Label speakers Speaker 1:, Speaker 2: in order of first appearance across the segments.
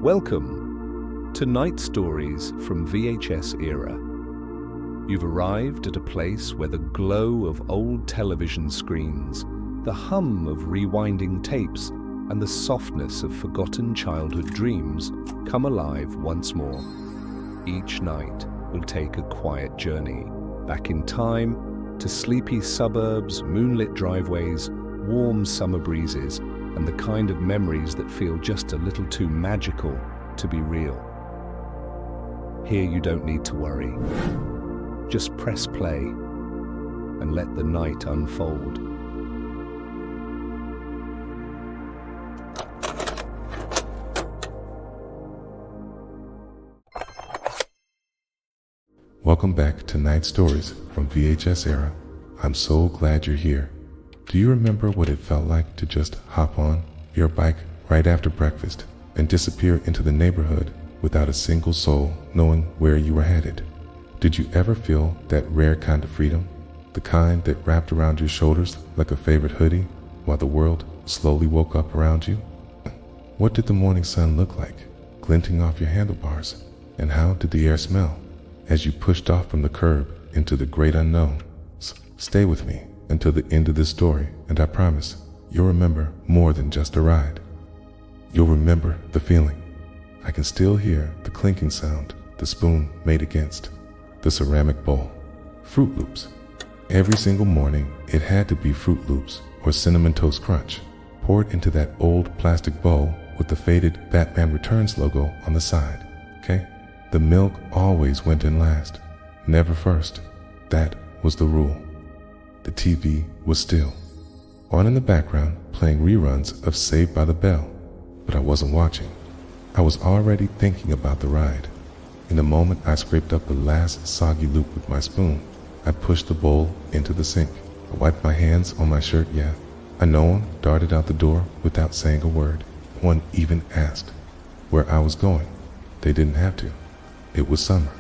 Speaker 1: Welcome to Night Stories from VHS Era. You've arrived at a place where the glow of old television screens, the hum of rewinding tapes, and the softness of forgotten childhood dreams come alive once more. Each night will take a quiet journey back in time to sleepy suburbs, moonlit driveways, warm summer breezes, and the kind of memories that feel just a little too magical to be real. Here you don't need to worry. Just press play and let the night unfold.
Speaker 2: Welcome back to Night Stories from VHS Era. I'm so glad you're here. Do you remember what it felt like to just hop on your bike right after breakfast and disappear into the neighborhood without a single soul knowing where you were headed? Did you ever feel that rare kind of freedom, the kind that wrapped around your shoulders like a favorite hoodie while the world slowly woke up around you? What did the morning sun look like, glinting off your handlebars? And how did the air smell as you pushed off from the curb into the great unknown? Stay with me until the end of this story, and I promise you'll remember more than just a ride. You'll remember the feeling. I can still hear the clinking sound the spoon made against the ceramic bowl. Fruit Loops. Every single morning it had to be Fruit Loops or Cinnamon Toast Crunch, poured into that old plastic bowl with the faded Batman Returns logo on the side, okay? The milk always went in last, never first. That was the rule. The TV was still on in the background, playing reruns of Saved by the Bell, but I wasn't watching. I was already thinking about the ride. In the moment I scraped up the last soggy loop with my spoon, I pushed the bowl into the sink. I wiped my hands on my shirt, no one darted out the door without saying a word. No one even asked where I was going. They didn't have to. It was summer,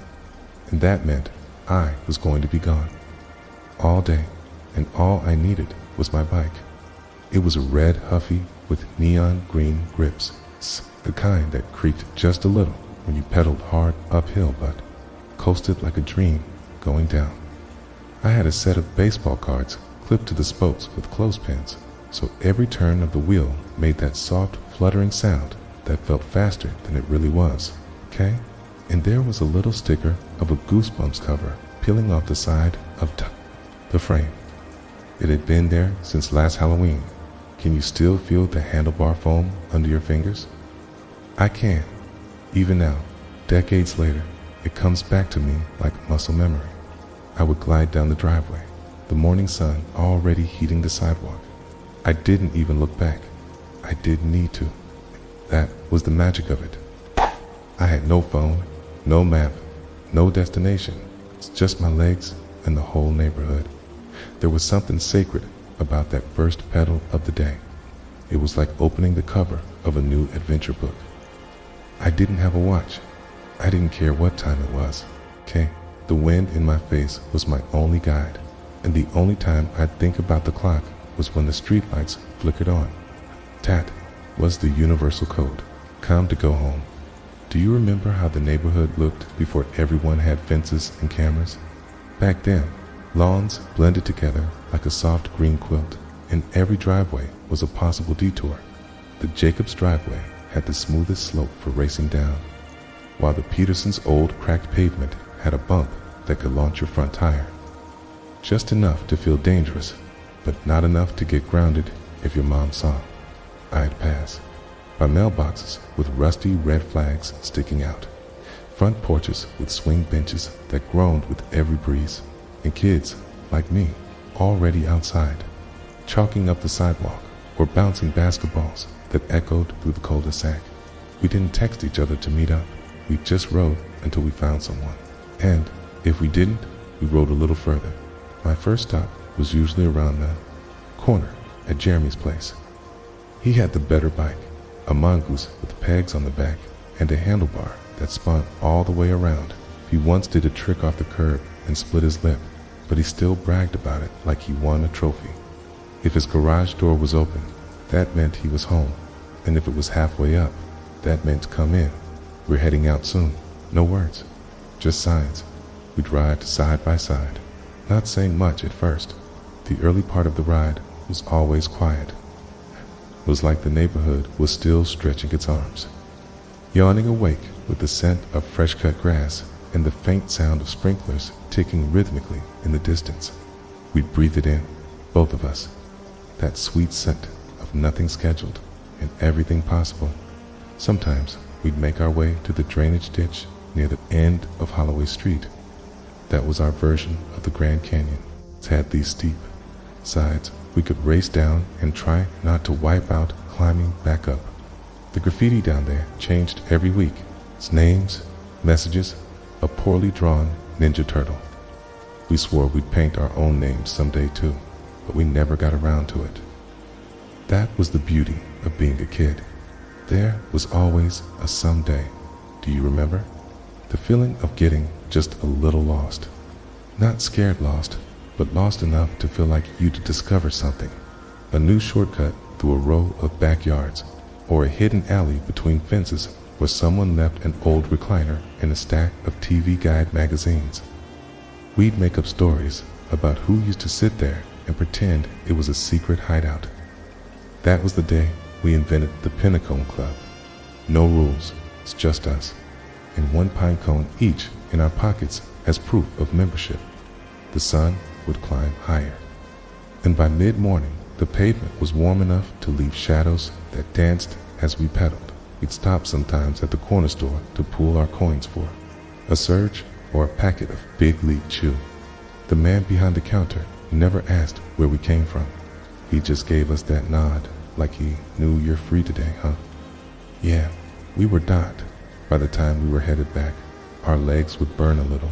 Speaker 2: and that meant I was going to be gone all day, and all I needed was my bike. It was a red Huffy with neon green grips, the kind that creaked just a little when you pedaled hard uphill but coasted like a dream going down. I had a set of baseball cards clipped to the spokes with clothespins, so every turn of the wheel made that soft fluttering sound that felt faster than it really was, okay? And there was a little sticker of a Goosebumps cover peeling off the side of the frame. It had been there since last Halloween. Can you still feel the handlebar foam under your fingers? I can. Even now, decades later, it comes back to me like muscle memory. I would glide down the driveway, the morning sun already heating the sidewalk. I didn't even look back. I didn't need to. That was the magic of it. I had no phone, no map, no destination. It's just my legs and the whole neighborhood. There was something sacred about that first pedal of the day. It was like opening the cover of a new adventure book. I didn't have a watch. I didn't care what time it was, okay? The wind in my face was my only guide, and the only time I'd think about the clock was when the streetlights flickered on. That was the universal code. Time to go home. Do you remember how the neighborhood looked before everyone had fences and cameras? Back then, lawns blended together like a soft green quilt, and every driveway was a possible detour. The Jacobs driveway had the smoothest slope for racing down, while the Peterson's old cracked pavement had a bump that could launch your front tire. Just enough to feel dangerous, but not enough to get grounded if your mom saw. I'd pass by mailboxes with rusty red flags sticking out, front porches with swing benches that groaned with every breeze, and kids like me already outside, chalking up the sidewalk or bouncing basketballs that echoed through the cul-de-sac. We didn't text each other to meet up. We just rode until we found someone. And if we didn't, we rode a little further. My first stop was usually around the corner at Jeremy's place. He had the better bike, a mongoose with pegs on the back and a handlebar that spun all the way around. He once did a trick off the curb and split his lip, but he still bragged about it like he won a trophy. If his garage door was open, that meant he was home, and if it was halfway up, that meant come in. We're heading out soon. No words, just signs. We'd ride side by side, not saying much at first. The early part of the ride was always quiet. It was like the neighborhood was still stretching its arms. Yawning awake with the scent of fresh-cut grass and the faint sound of sprinklers ticking rhythmically in the distance, we'd breathe it in, both of us, that sweet scent of nothing scheduled and everything possible. Sometimes we'd make our way to the drainage ditch near the end of Holloway Street. That was our version of the Grand Canyon. It had these steep sides we could race down and try not to wipe out climbing back up. The graffiti down there changed every week. Its names, messages, a poorly drawn Ninja Turtle. We swore we'd paint our own names someday too, but we never got around to it. That was the beauty of being a kid. There was always a someday. Do you remember? The feeling of getting just a little lost. Not scared lost, but lost enough to feel like you'd discover something. A new shortcut through a row of backyards, or a hidden alley between fences where someone left an old recliner and a stack of TV Guide magazines. We'd make up stories about who used to sit there and pretend it was a secret hideout. That was the day we invented the Pinnacone Club. No rules, it's just us, and one pine cone each in our pockets as proof of membership. The sun would climb higher, and by mid-morning the pavement was warm enough to leave shadows that danced as we pedaled. We'd stop sometimes at the corner store to pool our coins for a surge or a packet of Big League Chew. The man behind the counter never asked where we came from. He just gave us that nod, like he knew you're free today, huh? Yeah, we were docked. By the time we were headed back, our legs would burn a little,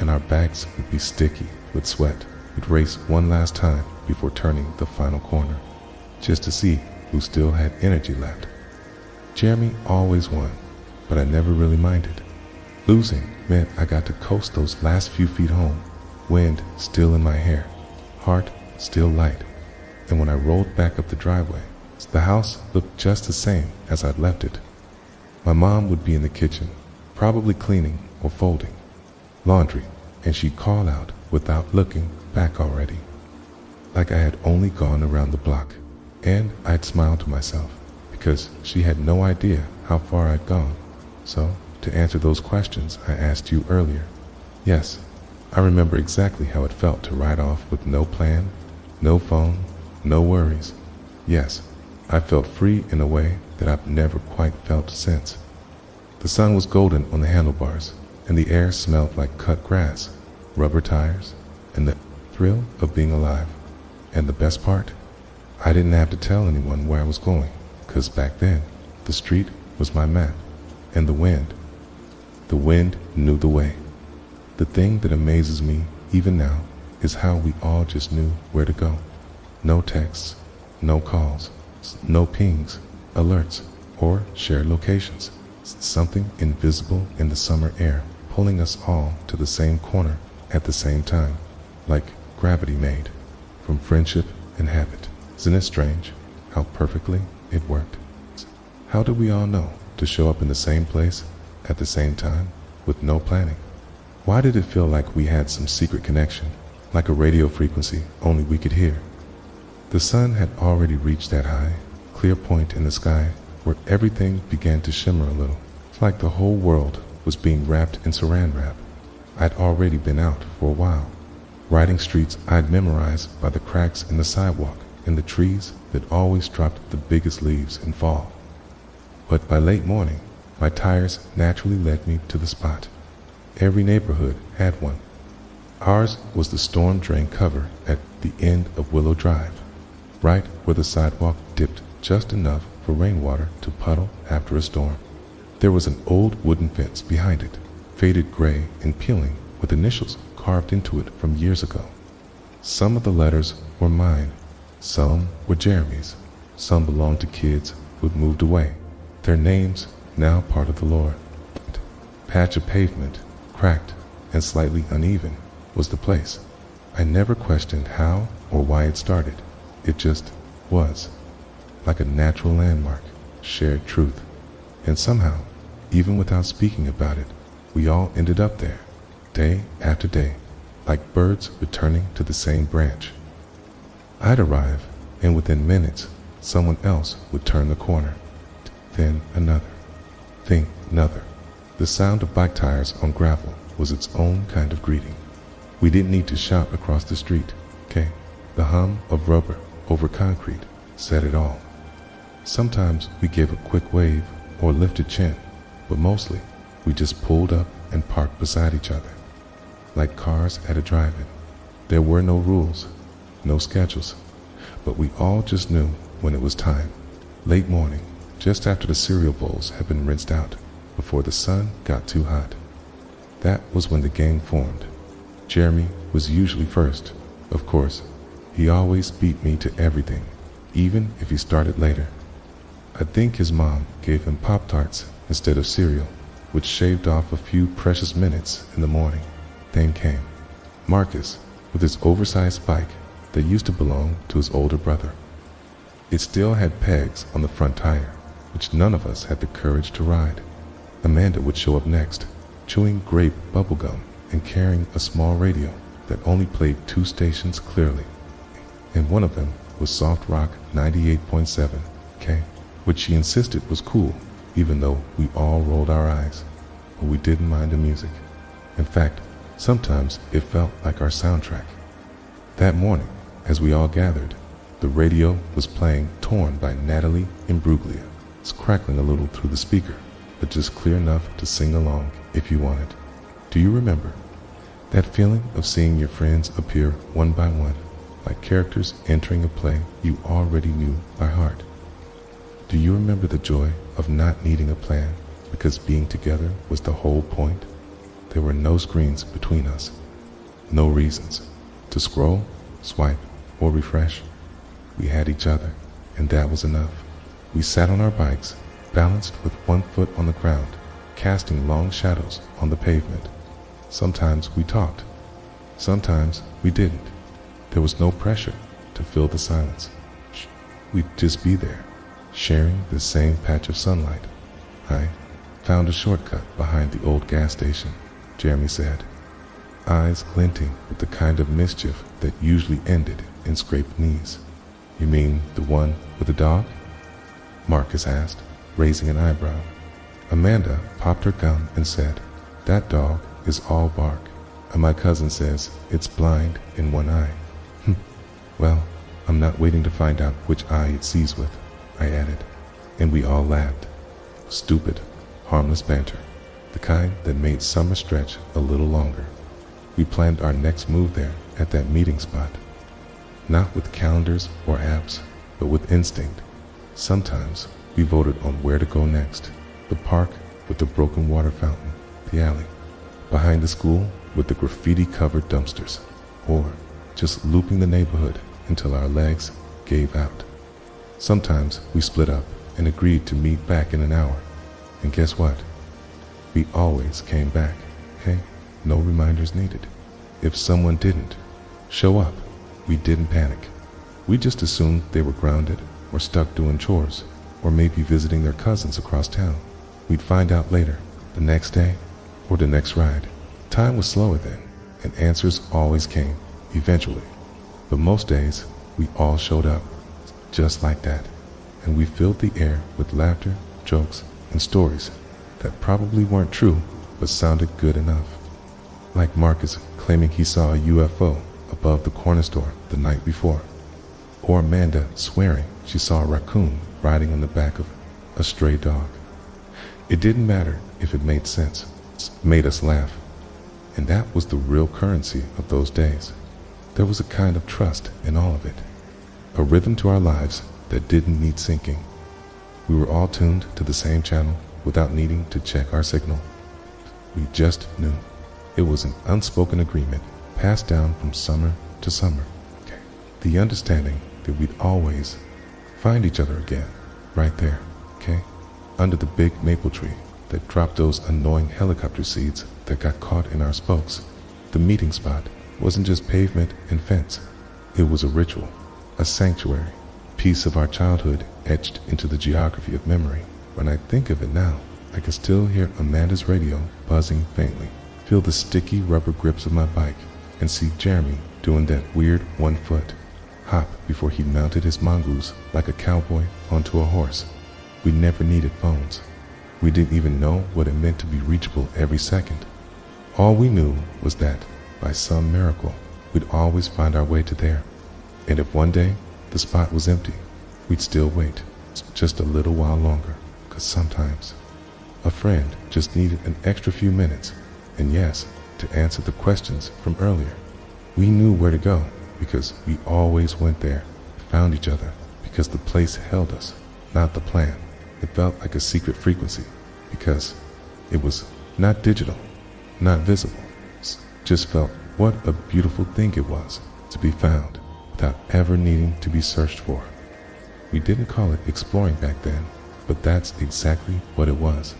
Speaker 2: and our backs would be sticky with sweat. We'd race one last time before turning the final corner, just to see who still had energy left. Jeremy always won, but I never really minded. Losing meant I got to coast those last few feet home, wind still in my hair, heart still light. And when I rolled back up the driveway, the house looked just the same as I'd left it. My mom would be in the kitchen, probably cleaning or folding laundry, and she'd call out without looking back already, like I had only gone around the block. And I'd smile to myself, because she had no idea how far I'd gone. So, to answer those questions I asked you earlier, yes, I remember exactly how it felt to ride off with no plan, no phone, no worries. Yes, I felt free in a way that I've never quite felt since. The sun was golden on the handlebars, and the air smelled like cut grass, rubber tires, and the thrill of being alive. And the best part, I didn't have to tell anyone where I was going, because back then, the street was my map, and the wind knew the way. The thing that amazes me even now is how we all just knew where to go. No texts, no calls, no pings, alerts, or shared locations. Something invisible in the summer air pulling us all to the same corner at the same time, like gravity made, from friendship and habit. Isn't it strange how perfectly it worked? How did we all know to show up in the same place at the same time with no planning? Why did it feel like we had some secret connection, like a radio frequency only we could hear? The sun had already reached that high, clear point in the sky where everything began to shimmer a little. It's like the whole world was being wrapped in saran wrap. I'd already been out for a while, riding streets I'd memorized by the cracks in the sidewalk and the trees that always dropped the biggest leaves in fall. But by late morning, my tires naturally led me to the spot. Every neighborhood had one. Ours was the storm drain cover at the end of Willow Drive, right where the sidewalk dipped just enough for rainwater to puddle after a storm. There was an old wooden fence behind it, faded gray and peeling with initials carved into it from years ago. Some of the letters were mine, some were Jeremy's, some belonged to kids who'd moved away, their names now part of the lore. Patch of pavement, cracked and slightly uneven, was the place. I never questioned how or why it started. It just was, like a natural landmark, shared truth. And somehow, even without speaking about it, we all ended up there, day after day, like birds returning to the same branch. I'd arrive, and within minutes, someone else would turn the corner. Then another. Then another. The sound of bike tires on gravel was its own kind of greeting. We didn't need to shout across the street, okay? The hum of rubber over concrete said it all. Sometimes we gave a quick wave or lifted chin, but mostly we just pulled up and parked beside each other, like cars at a drive-in. There were no rules, no schedules, but we all just knew when it was time. Late morning, just after the cereal bowls had been rinsed out, before the sun got too hot. That was when the gang formed. Jeremy was usually first. Of course, he always beat me to everything, even if he started later. I think his mom gave him Pop-Tarts instead of cereal, which shaved off a few precious minutes in the morning. Then came Marcus with his oversized bike that used to belong to his older brother. It still had pegs on the front tire, which none of us had the courage to ride. Amanda would show up next, chewing grape bubblegum and carrying a small radio that only played 2 stations clearly, and one of them was Soft Rock 98.7, K, which she insisted was cool, even though we all rolled our eyes, but we didn't mind the music. In fact, sometimes it felt like our soundtrack. That morning, as we all gathered, the radio was playing Torn by Natalie Imbruglia. It's crackling a little through the speaker, but just clear enough to sing along if you wanted. Do you remember that feeling of seeing your friends appear one by one, like characters entering a play you already knew by heart? Do you remember the joy of not needing a plan because being together was the whole point? There were no screens between us, no reasons to scroll, swipe, or refresh. We had each other, and that was enough. We sat on our bikes, balanced with one foot on the ground, casting long shadows on the pavement. Sometimes we talked, sometimes we didn't. There was no pressure to fill the silence. We'd just be there, sharing the same patch of sunlight. I found a shortcut behind the old gas station, Jeremy said, eyes glinting with the kind of mischief that usually ended in scraped knees. You mean the one with the dog? Marcus asked, raising an eyebrow. Amanda popped her gum and said, that dog is all bark, and my cousin says it's blind in one eye. Well, I'm not waiting to find out which eye it sees with, I added, and we all laughed. Stupid, harmless banter, the kind that made summer stretch a little longer. We planned our next move there at that meeting spot, not with calendars or apps, but with instinct. Sometimes we voted on where to go next, the park with the broken water fountain, the alley, behind the school with the graffiti-covered dumpsters, or just looping the neighborhood until our legs gave out. Sometimes we split up and agreed to meet back in an hour, and guess what? We always came back, hey? No reminders needed. If someone didn't show up, we didn't panic. We just assumed they were grounded or stuck doing chores, or maybe visiting their cousins across town. We'd find out later, the next day, or the next ride. Time was slower then, and answers always came, eventually. But most days, we all showed up, just like that, and we filled the air with laughter, jokes, and stories that probably weren't true, but sounded good enough. Like Marcus claiming he saw a UFO above the corner store the night before, or Amanda swearing she saw a raccoon riding on the back of a stray dog. It didn't matter if it made sense, it made us laugh, and that was the real currency of those days. There was a kind of trust in all of it, a rhythm to our lives that didn't need syncing. We were all tuned to the same channel without needing to check our signal. We just knew. It was an unspoken agreement passed down from summer to summer. The understanding that we'd always find each other again, right there, under the big maple tree that dropped those annoying helicopter seeds that got caught in our spokes. The meeting spot wasn't just pavement and fence. It was a ritual, a sanctuary, piece of our childhood etched into the geography of memory. When I think of it now, I can still hear Amanda's radio buzzing faintly, feel the sticky rubber grips of my bike, and see Jeremy doing that weird 1-foot hop before he mounted his mongoose like a cowboy onto a horse. We never needed phones. We didn't even know what it meant to be reachable every second. All we knew was that, by some miracle, we'd always find our way to there. And if one day the spot was empty, we'd still wait just a little while longer, because sometimes a friend just needed an extra few minutes, and yes, to answer the questions from earlier. We knew where to go because we always went there, found each other because the place held us, not the plan. It felt like a secret frequency because it was not digital, not visible. Just felt what a beautiful thing it was to be found without ever needing to be searched for. We didn't call it exploring back then, but that's exactly what it was.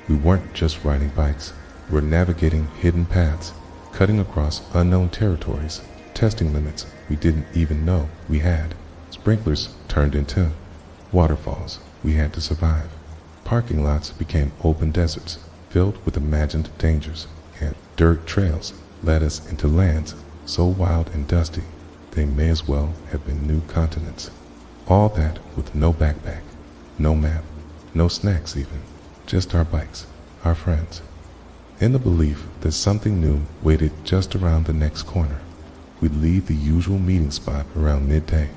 Speaker 2: We weren't just riding bikes. We were navigating hidden paths, cutting across unknown territories, testing limits we didn't even know we had. Sprinklers turned into waterfalls we had to survive. Parking lots became open deserts filled with imagined dangers, and dirt trails led us into lands so wild and dusty they may as well have been new continents. All that with no backpack, no map, no snacks even, just our bikes, our friends. In the belief that something new waited just around the next corner, we'd leave the usual meeting spot around midday.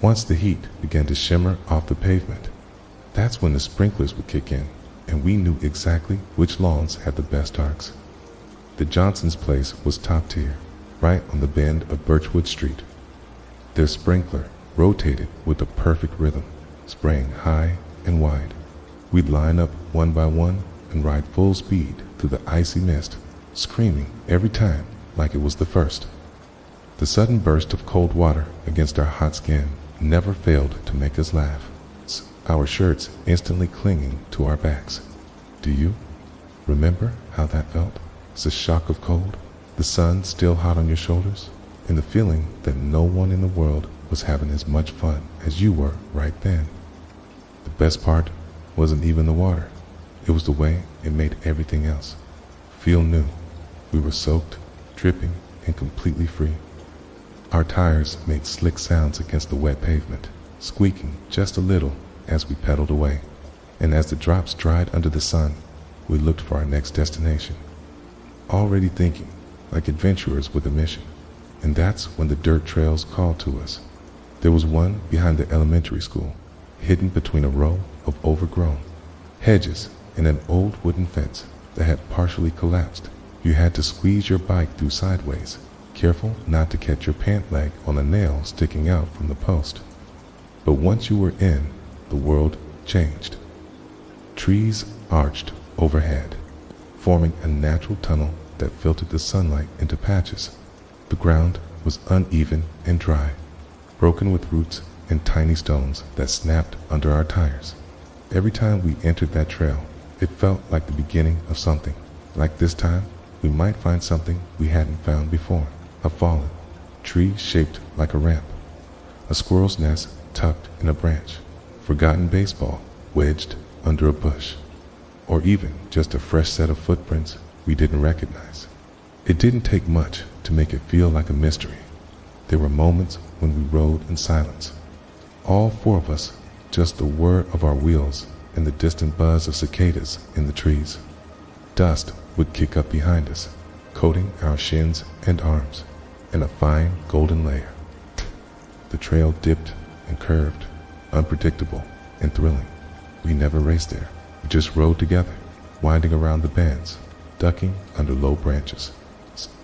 Speaker 2: Once the heat began to shimmer off the pavement, that's when the sprinklers would kick in, and we knew exactly which lawns had the best arcs. The Johnson's place was top tier, right on the bend of Birchwood Street. Their sprinkler rotated with a perfect rhythm, spraying high and wide. We'd line up one by one and ride full speed through the icy mist, screaming every time like it was the first. The sudden burst of cold water against our hot skin never failed to make us laugh, our shirts instantly clinging to our backs. Do you remember how that felt? It's a shock of cold, the sun still hot on your shoulders, and the feeling that no one in the world was having as much fun as you were right then. The best part wasn't even the water. It was the way it made everything else feel new. We were soaked, dripping, and completely free. Our tires made slick sounds against the wet pavement, squeaking just a little as we pedaled away. And as the drops dried under the sun, we looked for our next destination, already thinking like adventurers with a mission. And that's when the dirt trails called to us. There was one behind the elementary school, hidden between a row of overgrown hedges and an old wooden fence that had partially collapsed. You had to squeeze your bike through sideways, careful not to catch your pant leg on a nail sticking out from the post. But once you were in, the world changed. Trees arched overhead, forming a natural tunnel that filtered the sunlight into patches. The ground was uneven and dry, broken with roots and tiny stones that snapped under our tires. Every time we entered that trail, it felt like the beginning of something. Like this time, we might find something we hadn't found before. A fallen tree shaped like a ramp, a squirrel's nest tucked in a branch, forgotten baseball wedged under a bush, or even just a fresh set of footprints we didn't recognize. It didn't take much to make it feel like a mystery. There were moments when we rode in silence, all four of us, just the whir of our wheels and the distant buzz of cicadas in the trees. Dust would kick up behind us, coating our shins and arms in a fine golden layer. The trail dipped and curved, unpredictable and thrilling. We never raced there. We just rode together, winding around the bends, ducking under low branches,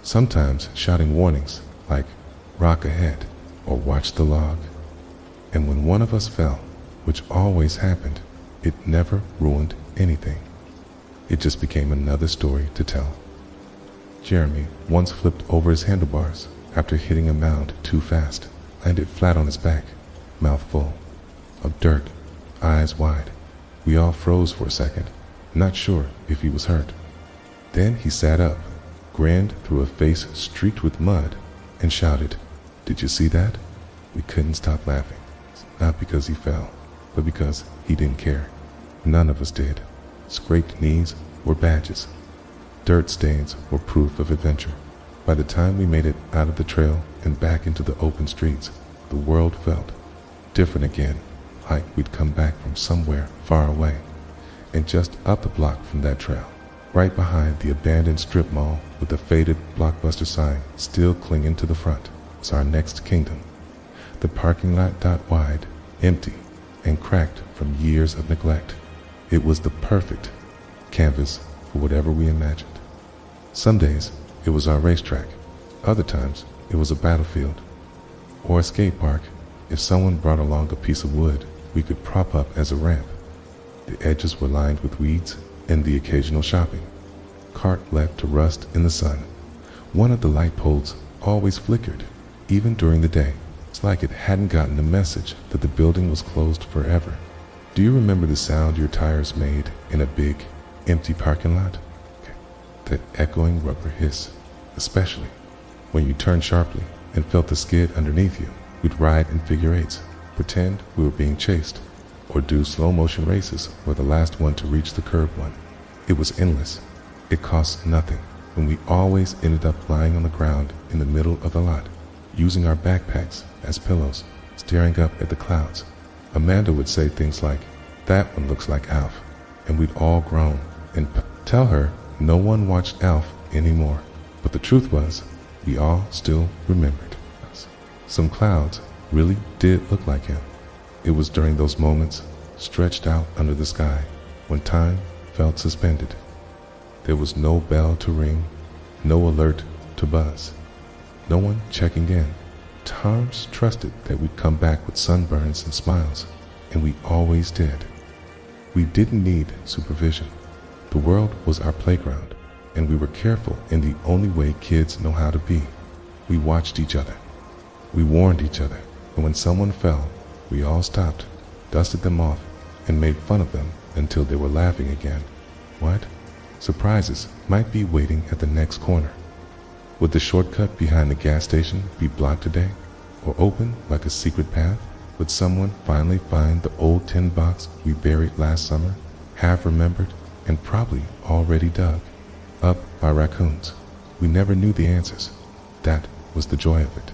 Speaker 2: sometimes shouting warnings like "rock ahead" or "watch the log." And when one of us fell, which always happened, it never ruined anything. It just became another story to tell. Jeremy once flipped over his handlebars after hitting a mound too fast, landed flat on his back, mouth full of dirt, eyes wide. We all froze for a second, not sure if he was hurt. Then he sat up, grinned through a face streaked with mud, and shouted, "Did you see that?" We couldn't stop laughing, not because he fell, but because he didn't care. None of us did. Scraped knees were badges. Dirt stains were proof of adventure. By the time we made it out of the trail and back into the open streets, the world felt different again, like we'd come back from somewhere far away. And just up the block from that trail, right behind the abandoned strip mall with the faded Blockbuster sign still clinging to the front, was our next kingdom. The parking lot wide, empty, and cracked from years of neglect. It was the perfect canvas for whatever we imagined. Some days, it was our racetrack. Other times, it was a battlefield or a skate park. If someone brought along a piece of wood we could prop up as a ramp. The edges were lined with weeds and the occasional shopping cart left to rust in the sun. One of the light poles always flickered, even during the day. It's like it hadn't gotten the message that the building was closed forever. Do you remember the sound your tires made in a big, empty parking lot? That echoing rubber hiss, especially when you turned sharply and felt the skid underneath you. We'd ride in figure eights, pretend we were being chased, or do slow motion races where the last one to reach the curb won. It was endless. It cost nothing, and we always ended up lying on the ground in the middle of the lot, using our backpacks as pillows, staring up at the clouds. Amanda would say things like, "That one looks like Alf," and we'd all groan and tell her no one watched Alf anymore. But the truth was, we all still remembered us. Some clouds really did look like him. It was during those moments, stretched out under the sky, when time felt suspended. There was no bell to ring, no alert to buzz, no one checking in. Tom's trusted that we'd come back with sunburns and smiles, and we always did. We didn't need supervision. The world was our playground, and we were careful in the only way kids know how to be. We watched each other. We warned each other, and when someone fell, we all stopped, dusted them off, and made fun of them until they were laughing again. What? Surprises might be waiting at the next corner. Would the shortcut behind the gas station be blocked today, or open like a secret path? Would someone finally find the old tin box we buried last summer, half remembered and probably already dug up by raccoons? We never knew the answers. That was the joy of it.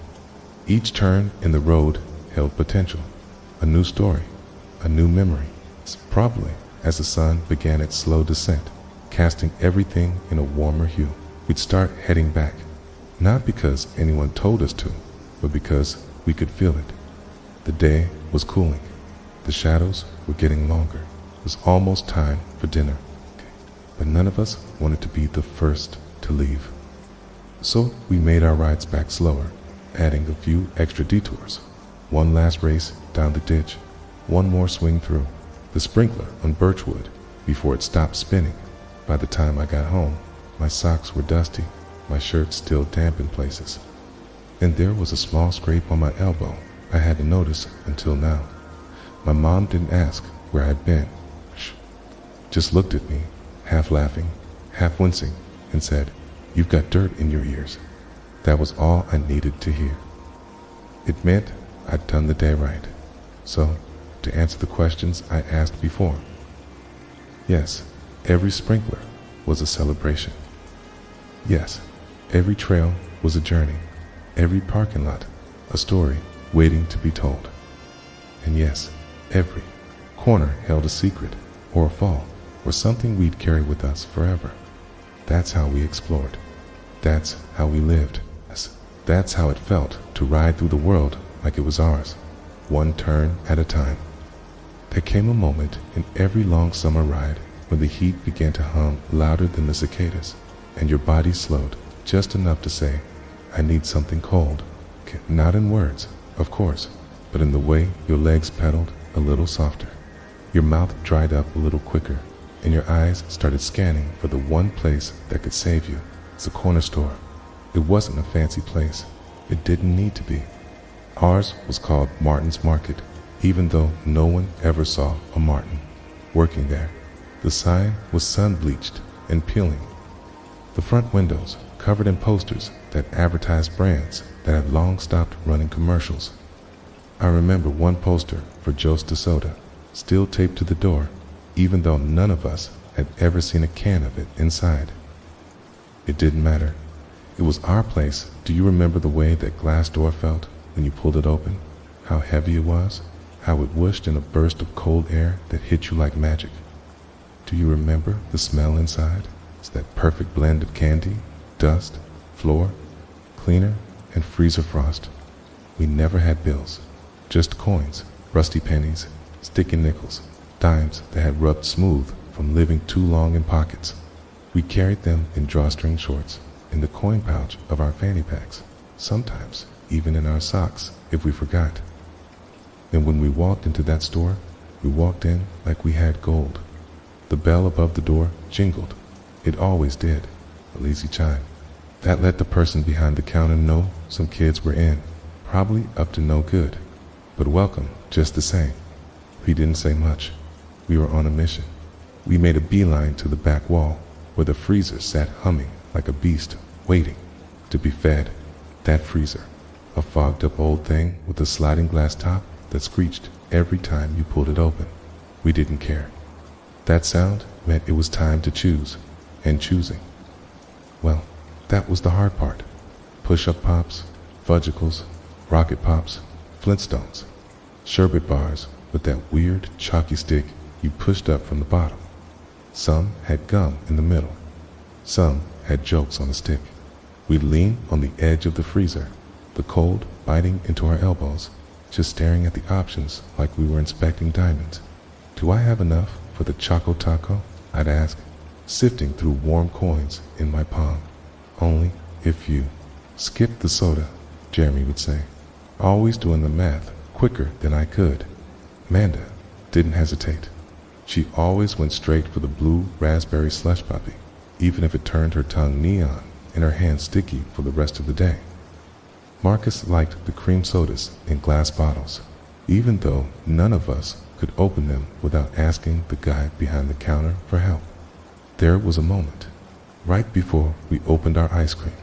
Speaker 2: Each turn in the road held potential, a new story, a new memory. Probably as the sun began its slow descent, casting everything in a warmer hue, we'd start heading back, not because anyone told us to, but because we could feel it. The day was cooling. The shadows were getting longer. It was almost time for dinner. But none of us wanted to be the first to leave. So we made our rides back slower, adding a few extra detours. One last race down the ditch, one more swing through the sprinkler on Birchwood before it stopped spinning. By the time I got home, my socks were dusty, my shirt still damp in places, and there was a small scrape on my elbow I hadn't noticed until now. My mom didn't ask where I'd been. She just looked at me, half laughing, half wincing, and said, "You've got dirt in your ears." That was all I needed to hear. It meant I'd done the day right. So, to answer the questions I asked before, yes, every sprinkler was a celebration. Yes, every trail was a journey, every parking lot a story waiting to be told. And yes, every corner held a secret or a fall or something we'd carry with us forever. That's how we explored. That's how we lived. That's how it felt to ride through the world like it was ours, one turn at a time. There came a moment in every long summer ride when the heat began to hum louder than the cicadas, and your body slowed just enough to say, "I need something cold." Not in words, of course, but in the way your legs pedaled a little softer. Your mouth dried up a little quicker, and your eyes started scanning for the one place that could save you. It's a corner store. It wasn't a fancy place. It didn't need to be. Ours was called Martin's Market, even though no one ever saw a Martin working there. The sign was sun-bleached and peeling. The front windows covered in posters that advertised brands that had long stopped running commercials. I remember one poster for Joe's de Soda, still taped to the door, even though none of us had ever seen a can of it inside. It didn't matter. It was our place. Do you remember the way that glass door felt when you pulled it open? How heavy it was? How it whooshed in a burst of cold air that hit you like magic? Do you remember the smell inside? It's that perfect blend of candy, dust, floor, cleaner, and freezer frost. We never had bills, just coins, rusty pennies, sticky nickels, dimes that had rubbed smooth from living too long in pockets. We carried them in drawstring shorts, in the coin pouch of our fanny packs, sometimes even in our socks if we forgot. And when we walked into that store, we walked in like we had gold. The bell above the door jingled. It always did, a lazy chime. That let the person behind the counter know some kids were in, probably up to no good, but welcome just the same. We didn't say much. We were on a mission. We made a beeline to the back wall, where the freezer sat humming like a beast, waiting to be fed. That freezer, a fogged-up old thing with a sliding glass top that screeched every time you pulled it open. We didn't care. That sound meant it was time to choose, and choosing, well, that was the hard part. Push-up pops, fudgicles, rocket pops, Flintstones, sherbet bars with that weird chalky stick you pushed up from the bottom. Some had gum in the middle. Some had jokes on a stick. We'd lean on the edge of the freezer, the cold biting into our elbows, just staring at the options like we were inspecting diamonds. Do I have enough for the Choco Taco? I'd ask, sifting through warm coins in my palm. Only if you skip the soda, Jeremy would say, always doing the math quicker than I could. Amanda didn't hesitate. She always went straight for the blue raspberry slush puppy, even if it turned her tongue neon and her hands sticky for the rest of the day. Marcus liked the cream sodas in glass bottles, even though none of us could open them without asking the guy behind the counter for help. There was a moment, right before we opened our ice cream,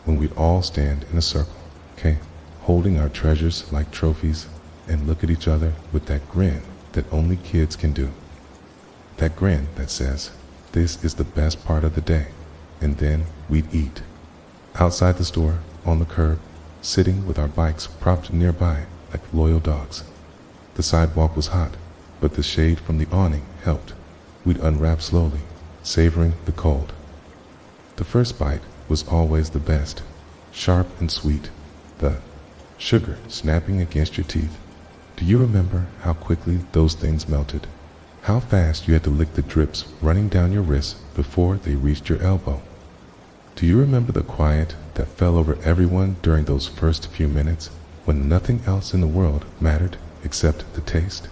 Speaker 2: when we'd all stand in a circle, okay, holding our treasures like trophies and look at each other with that grin that only kids can do. That grin that says, this is the best part of the day, and then we'd eat. Outside the store, on the curb, sitting with our bikes propped nearby like loyal dogs. The sidewalk was hot, but the shade from the awning helped. We'd unwrap slowly, savoring the cold. The first bite was always the best, sharp and sweet, the sugar snapping against your teeth. Do you remember how quickly those things melted? How fast you had to lick the drips running down your wrists before they reached your elbow? Do you remember the quiet that fell over everyone during those first few minutes when nothing else in the world mattered except the taste?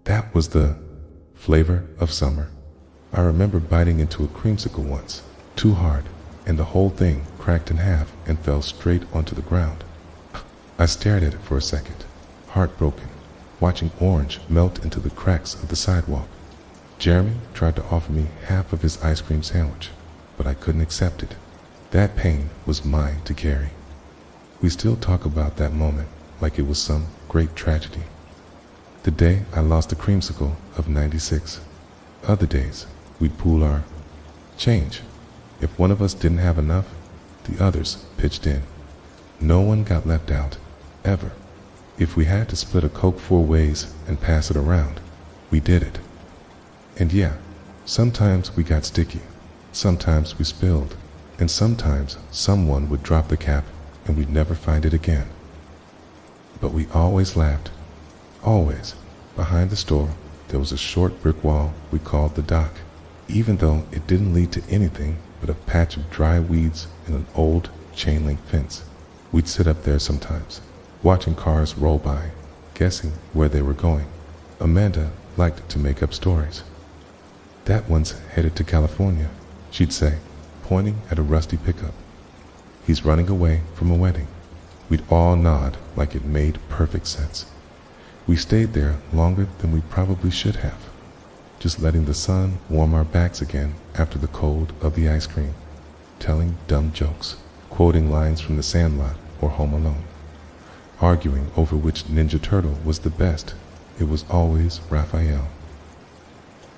Speaker 2: That was the flavor of summer. I remember biting into a creamsicle once, too hard, and the whole thing cracked in half and fell straight onto the ground. I stared at it for a second, heartbroken, watching orange melt into the cracks of the sidewalk. Jeremy tried to offer me half of his ice cream sandwich, but I couldn't accept it. That pain was mine to carry. We still talk about that moment like it was some great tragedy. The day I lost the creamsicle of '96. Other days, we'd pool our change. If one of us didn't have enough, the others pitched in. No one got left out, ever. If we had to split a Coke 4 ways and pass it around, we did it. And yeah, sometimes we got sticky, sometimes we spilled, and sometimes someone would drop the cap and we'd never find it again. But we always laughed. Always. Behind the store, there was a short brick wall we called the dock, even though it didn't lead to anything but a patch of dry weeds and an old chain-link fence. We'd sit up there sometimes, watching cars roll by, guessing where they were going. Amanda liked to make up stories. That one's headed to California, she'd say, pointing at a rusty pickup. He's running away from a wedding. We'd all nod like it made perfect sense. We stayed there longer than we probably should have, just letting the sun warm our backs again after the cold of the ice cream, telling dumb jokes, quoting lines from The Sandlot or Home Alone, arguing over which Ninja Turtle was the best. It was always Raphael.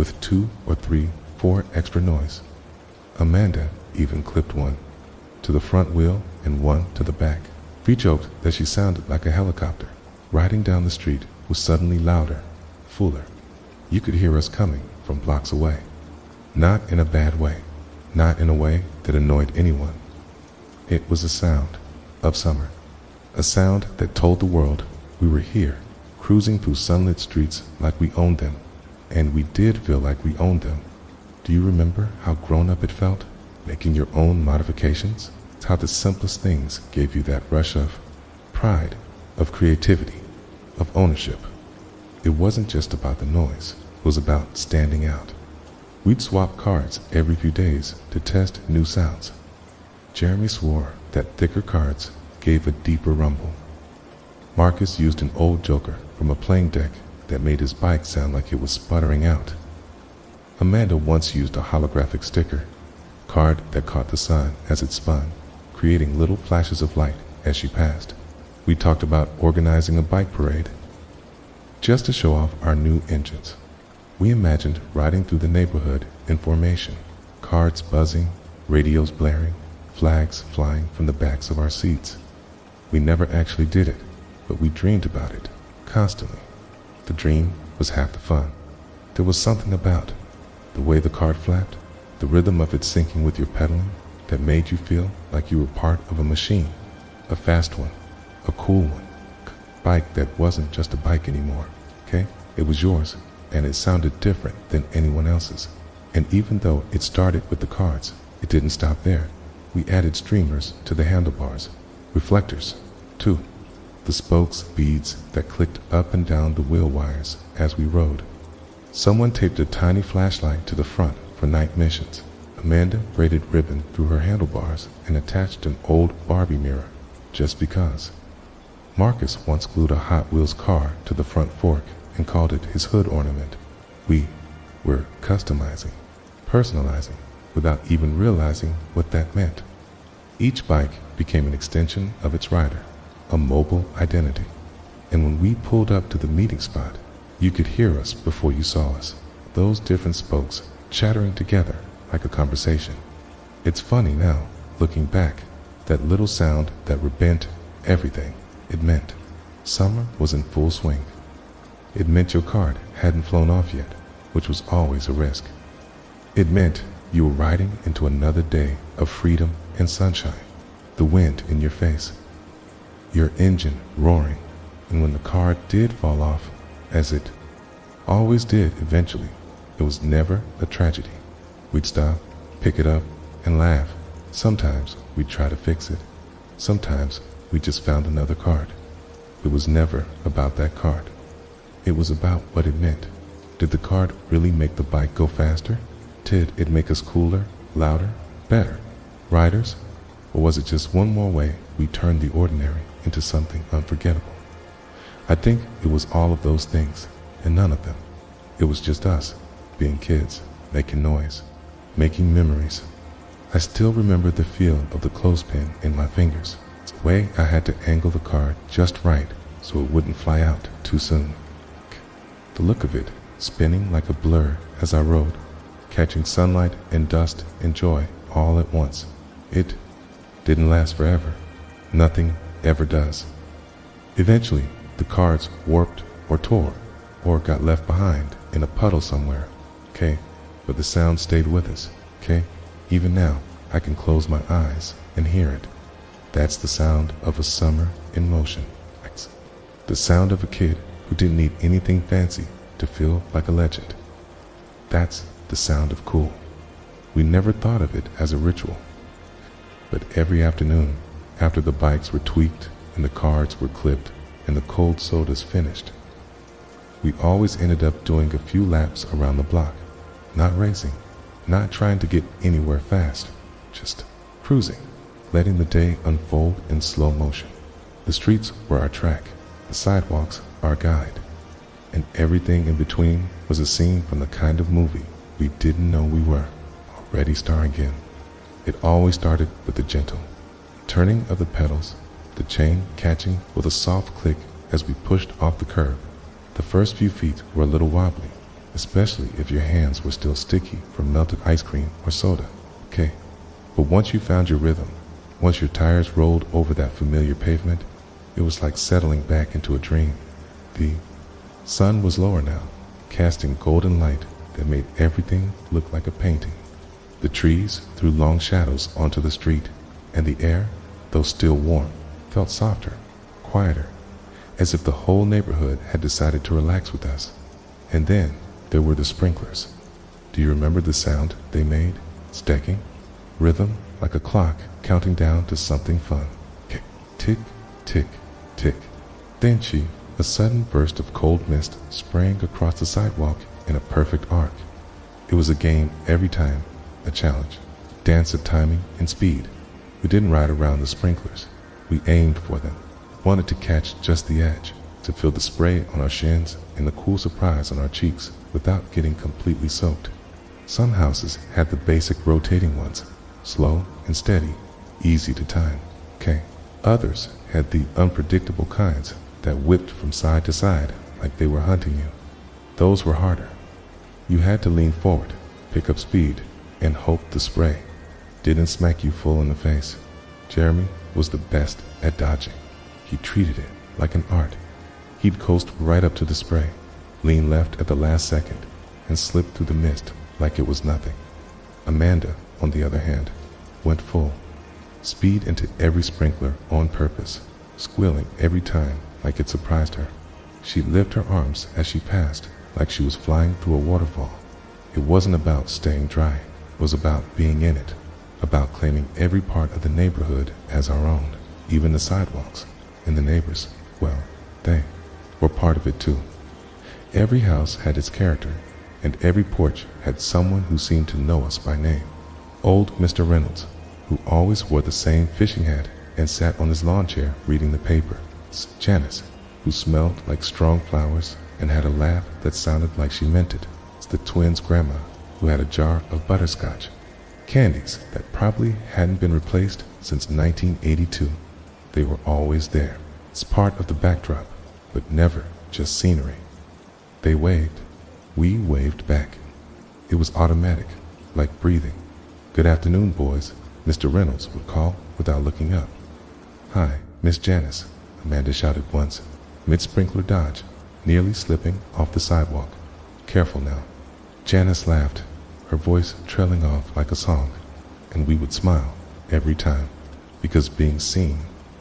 Speaker 2: with 2 or 3, 4 extra noise. Amanda even clipped one to the front wheel and one to the back. We joked that she sounded like a helicopter. Riding down the street was suddenly louder, fuller. You could hear us coming from blocks away. Not in a bad way, not in a way that annoyed anyone. It was a sound of summer, a sound that told the world we were here, cruising through sunlit streets like we owned them, and we did feel like we owned them. Do you remember how grown-up it felt, making your own modifications? It's how the simplest things gave you that rush of pride, of creativity, of ownership. It wasn't just about the noise, it was about standing out. We'd swap cards every few days to test new sounds. Jeremy swore that thicker cards gave a deeper rumble. Marcus used an old joker from a playing deck that made his bike sound like it was sputtering out. Amanda once used a holographic sticker, card that caught the sun as it spun, creating little flashes of light as she passed. We talked about organizing a bike parade just to show off our new engines. We imagined riding through the neighborhood in formation, cards buzzing, radios blaring, flags flying from the backs of our seats. We never actually did it, but we dreamed about it constantly. The dream was half the fun. There was something about the way the card flapped, the rhythm of it syncing with your pedaling, that made you feel like you were part of a machine, a fast one, a cool one, bike that wasn't just a bike anymore, okay? It was yours, and it sounded different than anyone else's. And even though it started with the cards, it didn't stop there. We added streamers to the handlebars, reflectors, too. The spokes, beads that clicked up and down the wheel wires as we rode. Someone taped a tiny flashlight to the front for night missions. Amanda braided ribbon through her handlebars and attached an old Barbie mirror, just because. Marcus once glued a Hot Wheels car to the front fork and called it his hood ornament. We were customizing, personalizing, without even realizing what that meant. Each bike became an extension of its rider, a mobile identity. And when we pulled up to the meeting spot, you could hear us before you saw us, those different spokes chattering together like a conversation. It's funny now, looking back, that little sound that bent everything. It meant summer was in full swing. It meant your card hadn't flown off yet, which was always a risk. It meant you were riding into another day of freedom and sunshine, the wind in your face, your engine roaring, and when the card did fall off, as it always did eventually, it was never a tragedy. We'd stop, pick it up, and laugh. Sometimes we'd try to fix it. Sometimes we just found another card. It was never about that card. It was about what it meant. Did the card really make the bike go faster? Did it make us cooler, louder, better, riders? Or was it just one more way we turned the ordinary into something unforgettable? I think it was all of those things, and none of them. It was just us, being kids, making noise, making memories. I still remember the feel of the clothespin in my fingers, the way I had to angle the card just right so it wouldn't fly out too soon. The look of it, spinning like a blur as I rode, catching sunlight and dust and joy all at once. It didn't last forever. Nothing ever does. Eventually, the cards warped or tore, or got left behind in a puddle somewhere, okay? But the sound stayed with us, okay? Even now, I can close my eyes and hear it. That's the sound of a summer in motion. The sound of a kid who didn't need anything fancy to feel like a legend. That's the sound of cool. We never thought of it as a ritual. But every afternoon, after the bikes were tweaked and the cards were clipped and the cold sodas finished, we always ended up doing a few laps around the block, not racing, not trying to get anywhere fast, just cruising, letting the day unfold in slow motion. The streets were our track, the sidewalks our guide, and everything in between was a scene from the kind of movie we didn't know we were already starring in. It always started with the gentle turning of the pedals, the chain catching with a soft click as we pushed off the curb. The first few feet were a little wobbly, especially if your hands were still sticky from melted ice cream or soda. Okay, but once you found your rhythm, once your tires rolled over that familiar pavement, it was like settling back into a dream. The sun was lower now, casting golden light that made everything look like a painting. The trees threw long shadows onto the street, and the air, though still warm, felt softer, quieter, as if the whole neighborhood had decided to relax with us. And then there were the sprinklers. Do you remember the sound they made? Stacking, rhythm like a clock counting down to something fun. Tick, tick, tick, tick. Then a sudden burst of cold mist sprang across the sidewalk in a perfect arc. It was a game every time, a challenge, dance of timing and speed. We didn't ride around the sprinklers. We aimed for them, wanted to catch just the edge, to feel the spray on our shins and the cool surprise on our cheeks without getting completely soaked. Some houses had the basic rotating ones, slow and steady, easy to time. Okay. Others had the unpredictable kinds that whipped from side to side like they were hunting you. Those were harder. You had to lean forward, pick up speed, and hope the spray didn't smack you full in the face. Jeremy was the best at dodging. He treated it like an art. He'd coast right up to the spray, lean left at the last second, and slip through the mist like it was nothing. Amanda, on the other hand, went full, speed into every sprinkler on purpose, squealing every time like it surprised her. She'd lift her arms as she passed like she was flying through a waterfall. It wasn't about staying dry. It was about being in it, about claiming every part of the neighborhood as our own, even the sidewalks. And the neighbors, well, they were part of it too. Every house had its character, and every porch had someone who seemed to know us by name. Old Mr. Reynolds, who always wore the same fishing hat and sat on his lawn chair reading the paper. Janice, who smelled like strong flowers and had a laugh that sounded like she meant it. It's the twins' grandma, who had a jar of butterscotch, candies that probably hadn't been replaced since 1982. They were always there. It's part of the backdrop, but never just scenery. They waved. We waved back. It was automatic, like breathing. "Good afternoon, boys," Mr. Reynolds would call without looking up. "Hi, Miss Janice," Amanda shouted once, mid-sprinkler dodge, nearly slipping off the sidewalk. "Careful now." Janice laughed, her voice trailing off like a song, and we would smile every time, because being seen,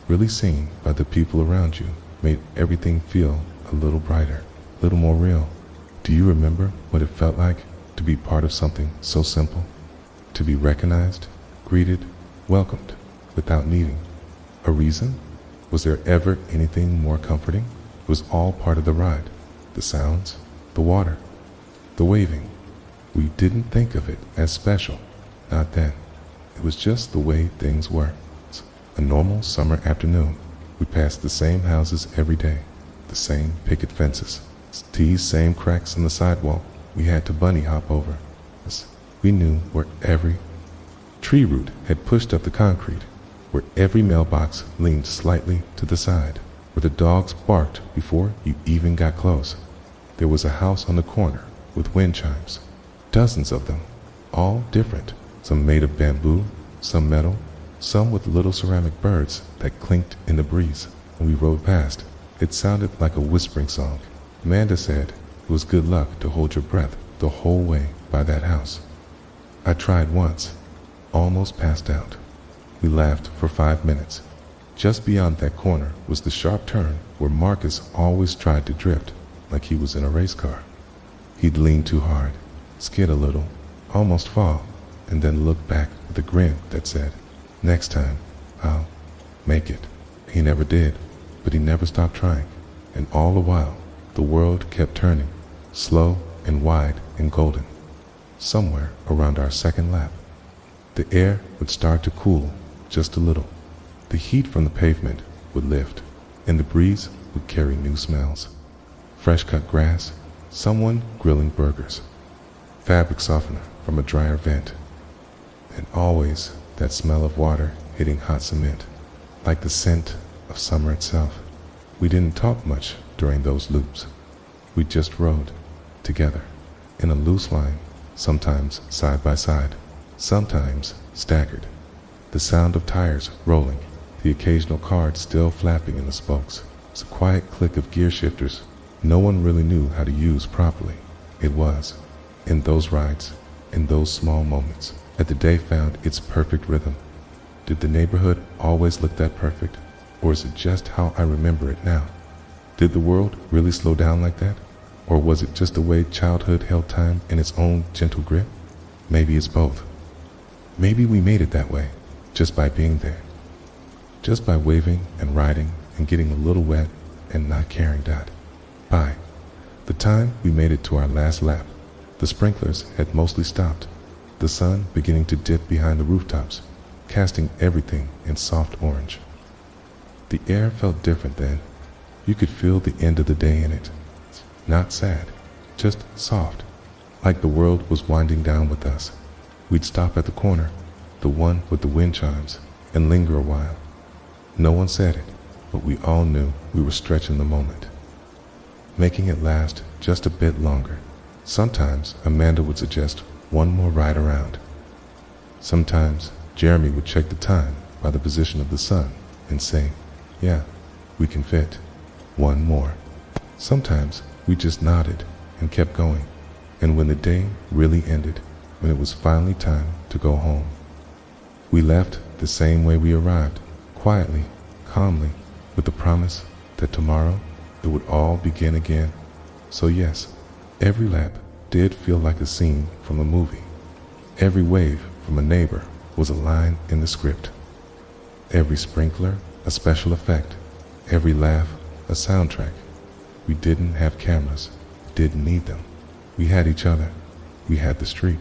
Speaker 2: really seen by the people around you, made everything feel a little brighter, a little more real. Do you remember what it felt like to be part of something so simple? To be recognized, greeted, welcomed, without needing a reason? Was there ever anything more comforting? It was all part of the ride. The sounds, the water, the waving. We didn't think of it as special, not then. It was just the way things were. A normal summer afternoon, we passed the same houses every day, the same picket fences, these same cracks in the sidewalk we had to bunny hop over. We knew where every tree root had pushed up the concrete, where every mailbox leaned slightly to the side, where the dogs barked before you even got close. There was a house on the corner with wind chimes, dozens of them, all different, some made of bamboo, some metal, some with little ceramic birds that clinked in the breeze. When we rode past, it sounded like a whispering song. Amanda said it was good luck to hold your breath the whole way by that house. I tried once, almost passed out. We laughed for 5 minutes. Just beyond that corner was the sharp turn where Marcus always tried to drift like he was in a race car. He'd lean too hard, skid a little, almost fall, and then look back with a grin that said, "Next time, I'll make it." He never did, but he never stopped trying. And all the while, the world kept turning, slow and wide and golden. Somewhere around our second lap, the air would start to cool just a little. The heat from the pavement would lift, and the breeze would carry new smells. Fresh cut grass, someone grilling burgers, fabric softener from a dryer vent, and always that smell of water hitting hot cement, like the scent of summer itself. We didn't talk much during those loops. We just rode together. in a loose line, sometimes side by side, sometimes staggered. The sound of tires rolling, the occasional card still flapping in the spokes, the quiet click of gear shifters no one really knew how to use properly. It was, in those rides, in those small moments, that the day found its perfect rhythm. Did the neighborhood always look that perfect, or is it just how I remember it now? Did the world really slow down like that, or was it just the way childhood held time in its own gentle grip? Maybe it's both. Maybe we made it that way, just by being there. Just by waving and riding and getting a little wet and not caring. By the time we made it to our last lap, the sprinklers had mostly stopped, the sun beginning to dip behind the rooftops, casting everything in soft orange. The air felt different then. You could feel the end of the day in it. Not sad, just soft, like the world was winding down with us. We'd stop at the corner, the one with the wind chimes, and linger a while. No one said it, but we all knew we were stretching the moment, making it last just a bit longer. Sometimes Amanda would suggest one more ride around. Sometimes Jeremy would check the time by the position of the sun and say, yeah, we can fit one more. Sometimes we just nodded and kept going, and when the day really ended, when it was finally time to go home, we left the same way we arrived, quietly, calmly, with the promise that tomorrow it would all begin again. So yes, every lap did feel like a scene from a movie. Every wave from a neighbor was a line in the script. Every sprinkler a special effect. Every laugh a soundtrack. We didn't have cameras, didn't need them. We had each other. We had the street.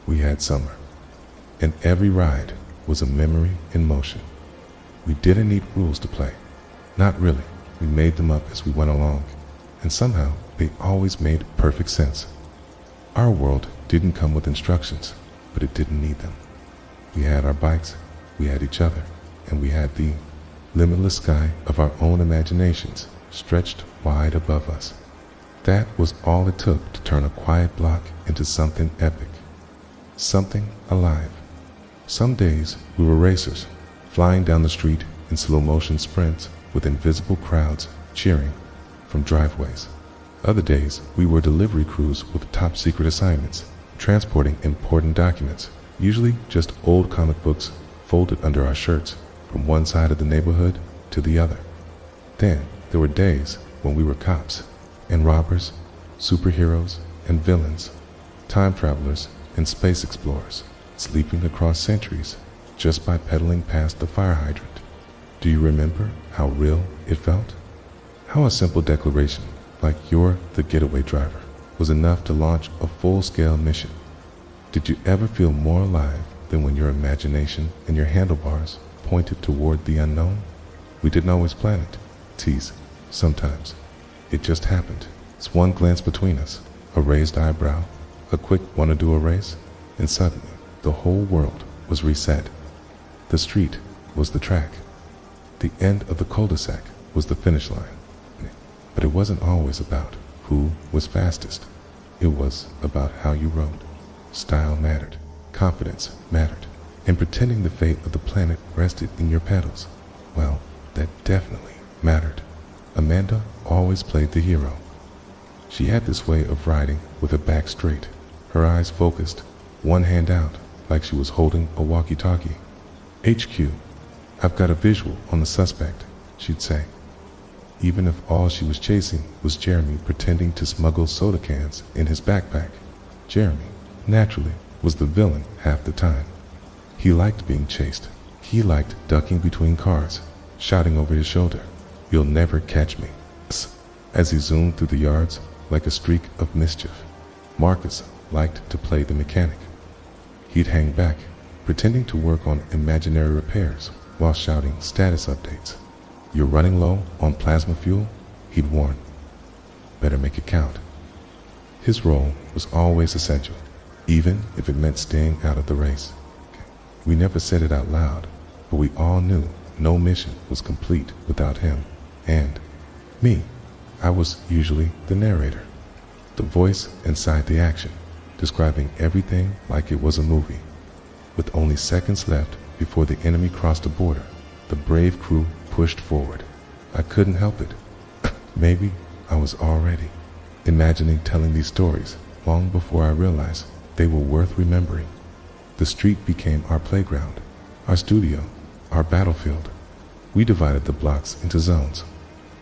Speaker 2: We had summer. And every ride was a memory in motion. We didn't need rules to play. Not really. We made them up as we went along, and somehow they always made perfect sense. Our world didn't come with instructions, but it didn't need them. We had our bikes, we had each other, and we had the limitless sky of our own imaginations stretched wide above us. That was all it took to turn a quiet block into something epic, something alive. Some days we were racers, flying down the street in slow motion sprints with invisible crowds cheering from driveways. Other days we were delivery crews with top secret assignments, transporting important documents, usually just old comic books folded under our shirts, from one side of the neighborhood to the other. Then there were days when we were cops and robbers, superheroes and villains, time travelers and space explorers, sleeping across centuries just by pedaling past the fire hydrant. Do you remember how real it felt? How a simple declaration, like "you're the getaway driver," was enough to launch a full-scale mission. Did you ever feel more alive than when your imagination and your handlebars pointed toward the unknown? We didn't always plan it. Tease. Sometimes. It just happened. It's one glance between us, a raised eyebrow, a quick "wanna do a race?" and suddenly the whole world was reset. The street was the track. The end of the cul-de-sac was the finish line. But it wasn't always about who was fastest. It was about how you rode. Style mattered. Confidence mattered. And pretending the fate of the planet rested in your pedals, well, that definitely mattered. Amanda always played the hero. She had this way of riding with her back straight, her eyes focused, one hand out like she was holding a walkie-talkie. "HQ, I've got a visual on the suspect," she'd say. Even if all she was chasing was Jeremy pretending to smuggle soda cans in his backpack. Jeremy, naturally, was the villain half the time. He liked being chased. He liked ducking between cars, shouting over his shoulder, "You'll never catch me," as he zoomed through the yards like a streak of mischief. Marcus liked to play the mechanic. He'd hang back, pretending to work on imaginary repairs while shouting status updates. "You're running low on plasma fuel," he'd warn. "Better make it count." His role was always essential, even if it meant staying out of the race. We never said it out loud, but we all knew no mission was complete without him. And me, I was usually the narrator, the voice inside the action, describing everything like it was a movie. With only seconds left before the enemy crossed the border, the brave crew pushed forward. I couldn't help it. Maybe I was already imagining telling these stories long before I realized they were worth remembering. The street became our playground, our studio, our battlefield. We divided the blocks into zones.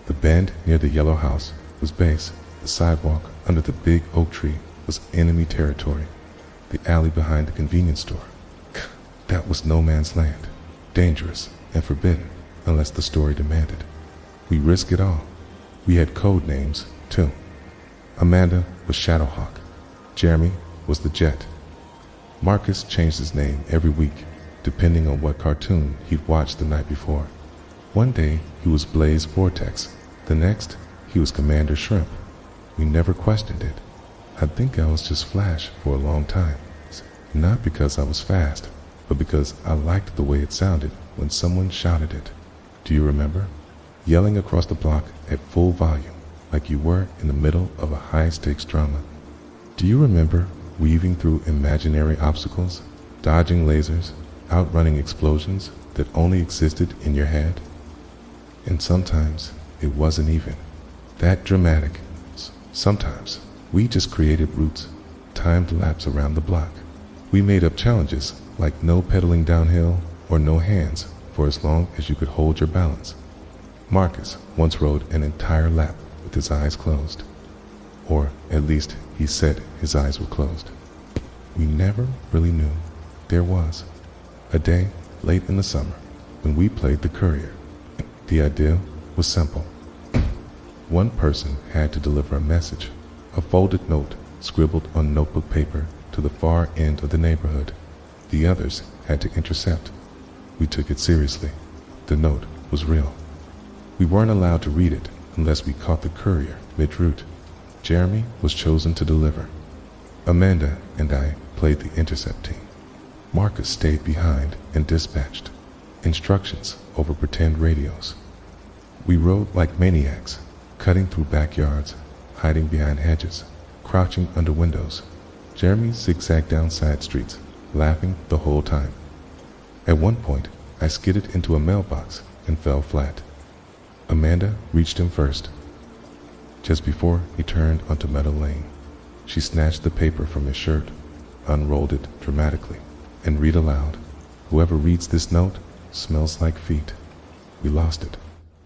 Speaker 2: The bend near the yellow house was base. The sidewalk under the big oak tree was enemy territory. The alley behind the convenience store, that was no man's land, dangerous and forbidden unless the story demanded. We risked it all. We had code names, too. Amanda was Shadowhawk. Jeremy was the Jet. Marcus changed his name every week, depending on what cartoon he'd watched the night before. One day he was Blaze Vortex. The next, he was Commander Shrimp. We never questioned it. I think I was just Flash for a long time. Not because I was fast, but because I liked the way it sounded when someone shouted it. Do you remember? Yelling across the block at full volume, like you were in the middle of a high-stakes drama. Do you remember weaving through imaginary obstacles, dodging lasers, outrunning explosions that only existed in your head? And sometimes it wasn't even that dramatic. Sometimes we just created routes, timed laps around the block. We made up challenges like no pedaling downhill or no hands for as long as you could hold your balance. Marcus once rode an entire lap with his eyes closed. Or at least he said his eyes were closed. We never really knew there was a day late in the summer when we played the courier. The idea was simple. One person had to deliver a message, a folded note scribbled on notebook paper to the far end of the neighborhood. The others had to intercept. We took it seriously. The note was real. We weren't allowed to read it unless we caught the courier mid-route. Jeremy was chosen to deliver. Amanda and I played the intercept team. Marcus stayed behind and dispatched instructions over pretend radios. We rode like maniacs, cutting through backyards, hiding behind hedges, crouching under windows. Jeremy zigzagged down side streets, laughing the whole time. At one point, I skidded into a mailbox and fell flat. Amanda reached him first. Just before he turned onto Meadow Lane, she snatched the paper from his shirt, unrolled it dramatically, and read aloud, "Whoever reads this note smells like feet." We lost it.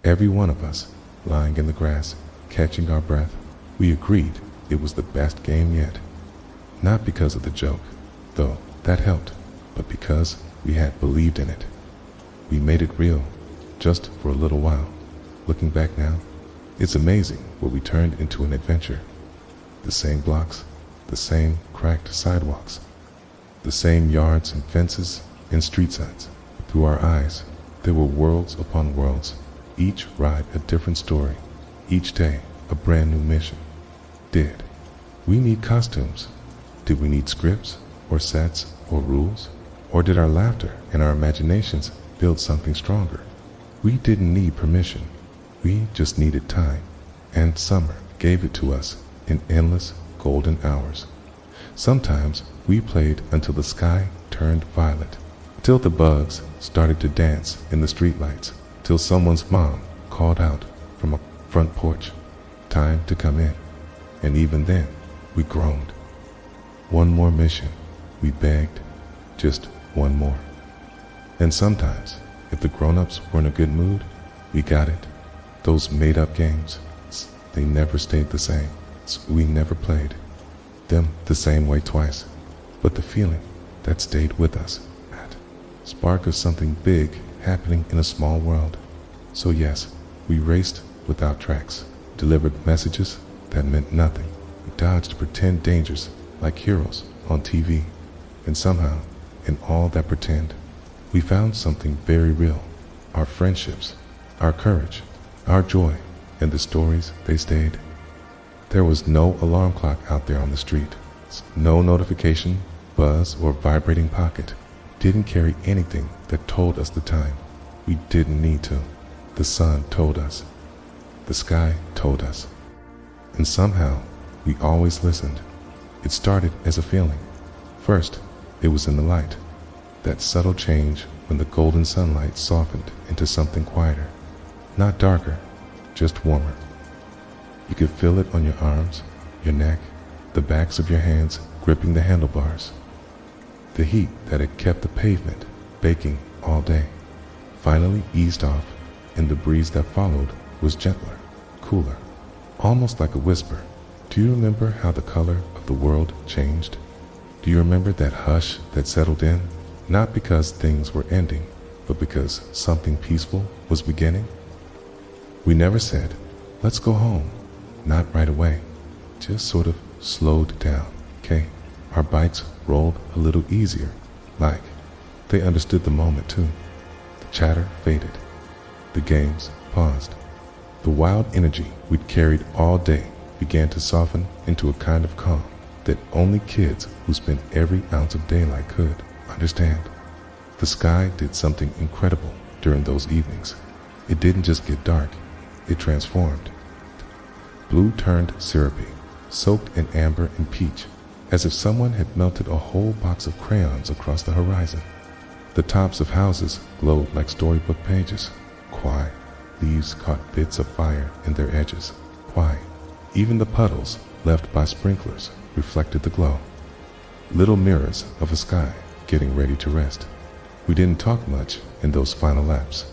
Speaker 2: Every one of us, lying in the grass, catching our breath. We agreed it was the best game yet. Not because of the joke, though that helped, but because we had believed in it. We made it real, just for a little while. Looking back now, it's amazing what we turned into an adventure. The same blocks, the same cracked sidewalks, the same yards and fences and street signs. Through our eyes, there were worlds upon worlds, each ride a different story, each day a brand new mission. Did we need costumes? Did we need scripts or sets or rules? Or did our laughter and our imaginations build something stronger? We didn't need permission. We just needed time, and summer gave it to us in endless golden hours. Sometimes we played until the sky turned violet, till the bugs started to dance in the streetlights, till someone's mom called out from a front porch, "Time to come in." And even then, we groaned. One more mission, we begged, just one more. And sometimes, if the grown-ups were in a good mood, we got it. Those made-up games, they never stayed the same. We never played them the same way twice. But the feeling that stayed with us, that spark of something big happening in a small world. So yes, we raced without tracks, delivered messages that meant nothing. We dodged pretend dangers like heroes on TV. And somehow, in all that pretend, we found something very real. Our friendships, our courage, our joy, and the stories they stayed. There was no alarm clock out there on the street. No notification, buzz, or vibrating pocket. Didn't carry anything that told us the time. We didn't need to. The sun told us. The sky told us. And somehow, we always listened. It started as a feeling. First, it was in the light, that subtle change when the golden sunlight softened into something quieter, not darker, just warmer. You could feel it on your arms, your neck, the backs of your hands gripping the handlebars. The heat that had kept the pavement baking all day finally eased off, and the breeze that followed was gentler, cooler, almost like a whisper. Do you remember how the color of the world changed? Do you remember that hush that settled in, not because things were ending, but because something peaceful was beginning? We never said, "Let's go home," not right away, just sort of slowed down, okay? Our bikes rolled a little easier, like they understood the moment too. The chatter faded. The games paused. The wild energy we'd carried all day began to soften into a kind of calm that only kids who spent every ounce of daylight could understand. The sky did something incredible during those evenings. It didn't just get dark, it transformed. Blue turned syrupy, soaked in amber and peach, as if someone had melted a whole box of crayons across the horizon. The tops of houses glowed like storybook pages. Quiet. Leaves caught bits of fire in their edges. Quiet. Even the puddles left by sprinklers reflected the glow. Little mirrors of a sky getting ready to rest. We didn't talk much in those final laps.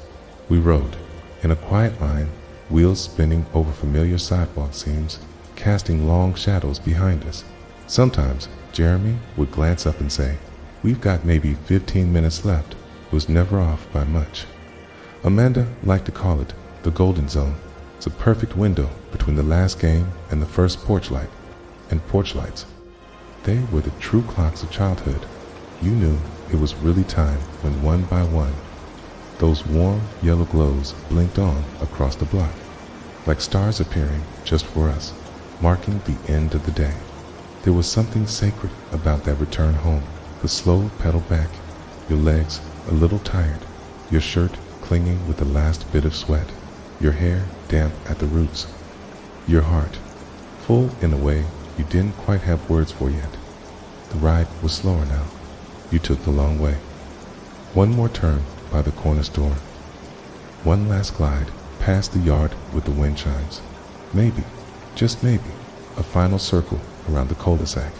Speaker 2: We rode in a quiet line, wheels spinning over familiar sidewalk seams, casting long shadows behind us. Sometimes Jeremy would glance up and say, "We've got maybe 15 minutes left." It was never off by much. Amanda liked to call it the golden zone. It's a perfect window between the last game and the first porch light. And porch lights, they were the true clocks of childhood. You knew it was really time when one by one, those warm yellow glows blinked on across the block, like stars appearing just for us, marking the end of the day. There was something sacred about that return home, the slow pedal back, your legs a little tired, your shirt clinging with the last bit of sweat, your hair damp at the roots, your heart full in a way you didn't quite have words for yet. The ride was slower now. You took the long way. One more turn by the corner store. One last glide past the yard with the wind chimes. Maybe, just maybe, a final circle around the cul-de-sac.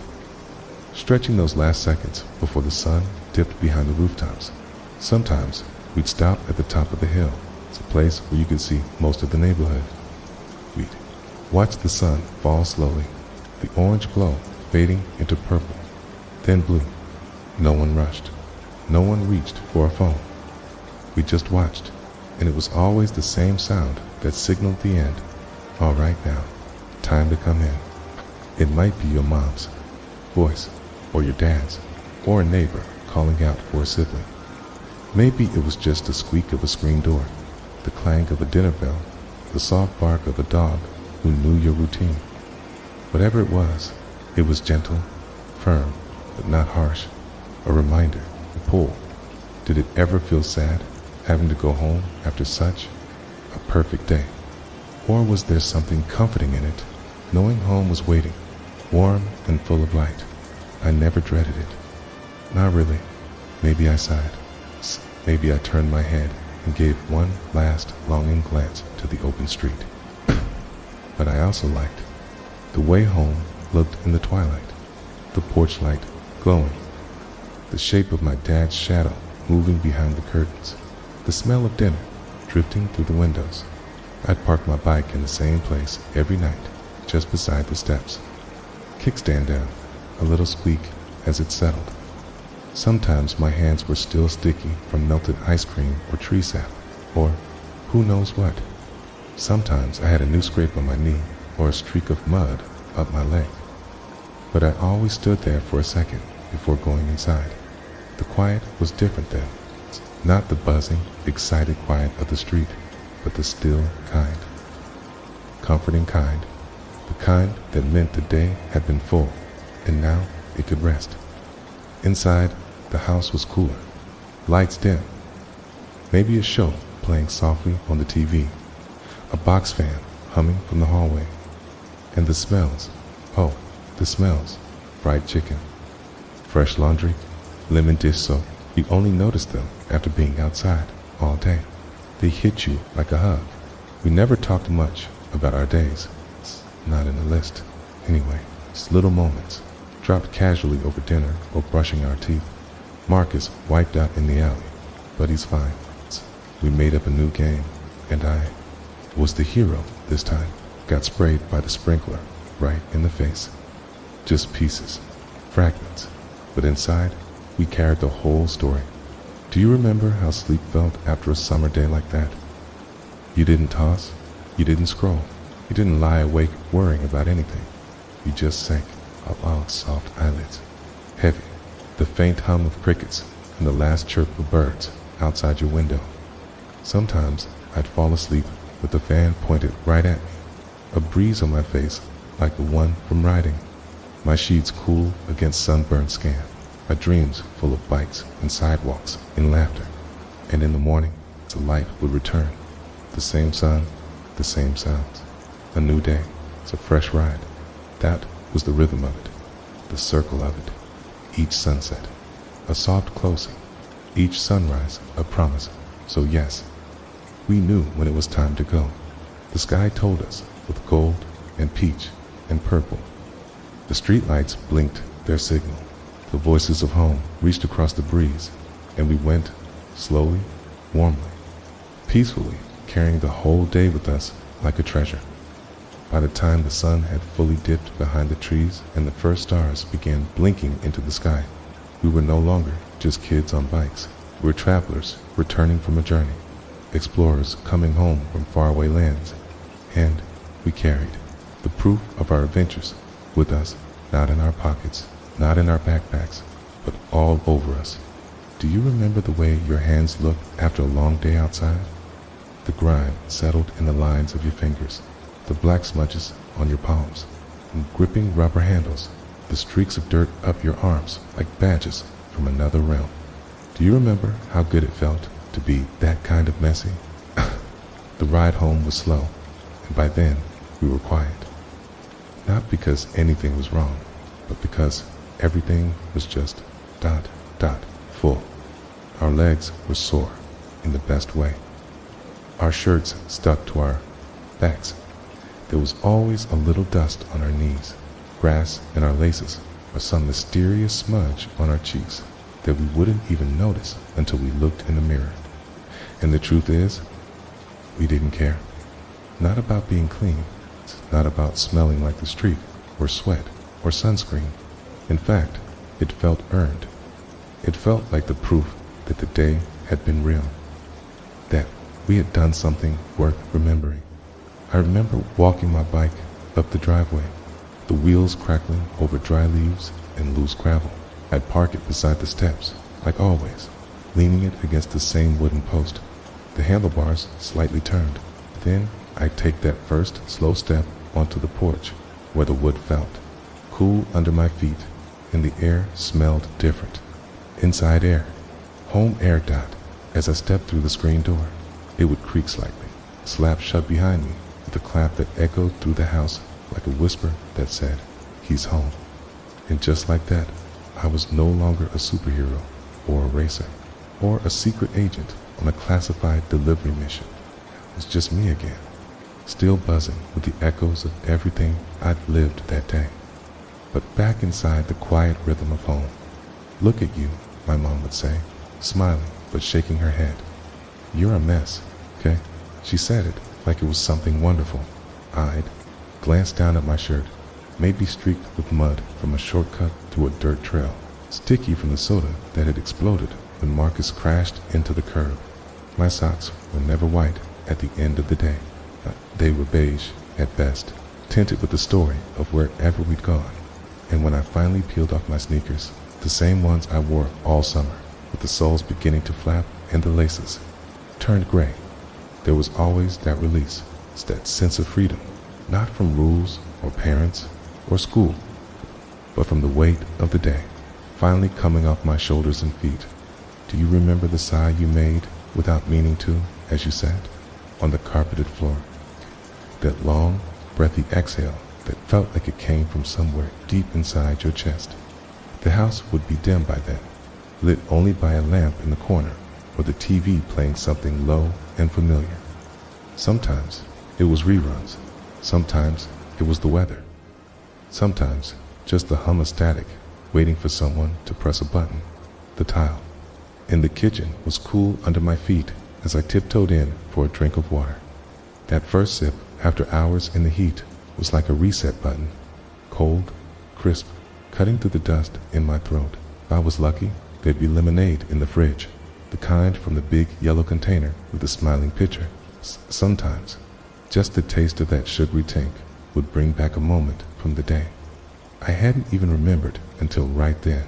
Speaker 2: Stretching those last seconds before the sun dipped behind the rooftops. Sometimes we'd stop at the top of the hill. It's a place where you could see most of the neighborhood. We'd watch the sun fall slowly, the orange glow fading into purple, then blue. No one rushed. No one reached for a phone. We just watched, and it was always the same sound that signaled the end. All right now, time to come in. It might be your mom's voice, or your dad's, or a neighbor calling out for a sibling. Maybe it was just the squeak of a screen door, the clang of a dinner bell, the soft bark of a dog who knew your routine. Whatever it was gentle, firm, but not harsh, a reminder, a pull. Did it ever feel sad, having to go home after such a perfect day? Or was there something comforting in it, knowing home was waiting, warm and full of light? I never dreaded it. Not really. Maybe I sighed. Maybe I turned my head and gave one last longing glance to the open street. But I also liked the way home looked in the twilight, the porch light glowing, the shape of my dad's shadow moving behind the curtains, the smell of dinner drifting through the windows. I'd park my bike in the same place every night, just beside the steps. Kickstand down, a little squeak as it settled. Sometimes my hands were still sticky from melted ice cream or tree sap, or who knows what. Sometimes I had a new scrape on my knee or a streak of mud up my leg. But I always stood there for a second before going inside. The quiet was different then. Not the buzzing, excited quiet of the street, but the still kind. Comforting kind. The kind that meant the day had been full, and now it could rest. Inside, the house was cooler. Lights dim. Maybe a show playing softly on the TV. A box fan humming from the hallway. And the smells. Oh, The smells, fried chicken, fresh laundry, lemon dish soap. You only notice them after being outside all day. They hit you like a hug. We never talked much about our days. It's not in the list. Anyway, just little moments, dropped casually over dinner or brushing our teeth. Marcus wiped out in the alley, but he's fine. We made up a new game, and I was the hero this time. Got sprayed by the sprinkler right in the face. Just pieces, fragments, but inside, we carried the whole story. Do you remember how sleep felt after a summer day like that? You didn't toss, you didn't scroll, you didn't lie awake worrying about anything. You just sank, allowing soft eyelids, heavy, the faint hum of crickets and the last chirp of birds outside your window. Sometimes I'd fall asleep with the fan pointed right at me, a breeze on my face like the one from riding, my sheets cool against sunburned skin, my dreams full of bikes and sidewalks and laughter. And in the morning, the light would return, the same sun, the same sounds. A new day, it's a fresh ride. That was the rhythm of it, the circle of it. Each sunset, a soft closing, each sunrise, a promise. So yes, we knew when it was time to go. The sky told us with gold and peach and purple. The streetlights blinked their signal. The voices of home reached across the breeze, and we went slowly, warmly, peacefully, carrying the whole day with us like a treasure. By the time the sun had fully dipped behind the trees and the first stars began blinking into the sky, we were no longer just kids on bikes. We were travelers returning from a journey, explorers coming home from faraway lands, and we carried the proof of our adventures with us, not in our pockets, not in our backpacks, but all over us. Do you remember the way your hands looked after a long day outside? The grime settled in the lines of your fingers, the black smudges on your palms, and gripping rubber handles, the streaks of dirt up your arms like badges from another realm. Do you remember how good it felt to be that kind of messy? The ride home was slow, and by then we were quiet. Not because anything was wrong, but because everything was just ... full. Our legs were sore in the best way. Our shirts stuck to our backs. There was always a little dust on our knees, grass in our laces, or some mysterious smudge on our cheeks that we wouldn't even notice until we looked in the mirror. And the truth is, we didn't care. Not about being clean, not about smelling like the street, or sweat, or sunscreen. In fact, it felt earned. It felt like the proof that the day had been real, that we had done something worth remembering. I remember walking my bike up the driveway, the wheels crackling over dry leaves and loose gravel. I'd park it beside the steps, like always, leaning it against the same wooden post, the handlebars slightly turned. Then I'd take that first slow step onto the porch, where the wood felt cool under my feet, and the air smelled different. Inside air, home air dot. As I stepped through the screen door, it would creak slightly, slap shut behind me with a clap that echoed through the house like a whisper that said, "He's home." And just like that, I was no longer a superhero or a racer or a secret agent on a classified delivery mission. It was just me again, still buzzing with the echoes of everything I'd lived that day, but back inside the quiet rhythm of home. "Look at you," my mom would say, smiling but shaking her head. "You're a mess, okay?" She said it like it was something wonderful. I'd glance down at my shirt, maybe streaked with mud from a shortcut to a dirt trail, sticky from the soda that had exploded when Marcus crashed into the curb. My socks were never white at the end of the day. They were beige at best, tinted with the story of wherever we'd gone. And when I finally peeled off my sneakers, the same ones I wore all summer, with the soles beginning to flap and the laces turned gray, there was always that release, that sense of freedom, not from rules or parents or school, but from the weight of the day, finally coming off my shoulders and feet. Do you remember the sigh you made without meaning to as you sat on the carpeted floor? That long, breathy exhale that felt like it came from somewhere deep inside your chest. The house would be dim by then, lit only by a lamp in the corner or the TV playing something low and familiar. Sometimes it was reruns. Sometimes it was the weather. Sometimes just the hum of static waiting for someone to press a button. The tile in the kitchen was cool under my feet as I tiptoed in for a drink of water. That first sip after hours in the heat was like a reset button, cold, crisp, cutting through the dust in my throat. If I was lucky, there'd be lemonade in the fridge, the kind from the big yellow container with the smiling picture. Sometimes, just the taste of that sugary tank would bring back a moment from the day I hadn't even remembered until right then,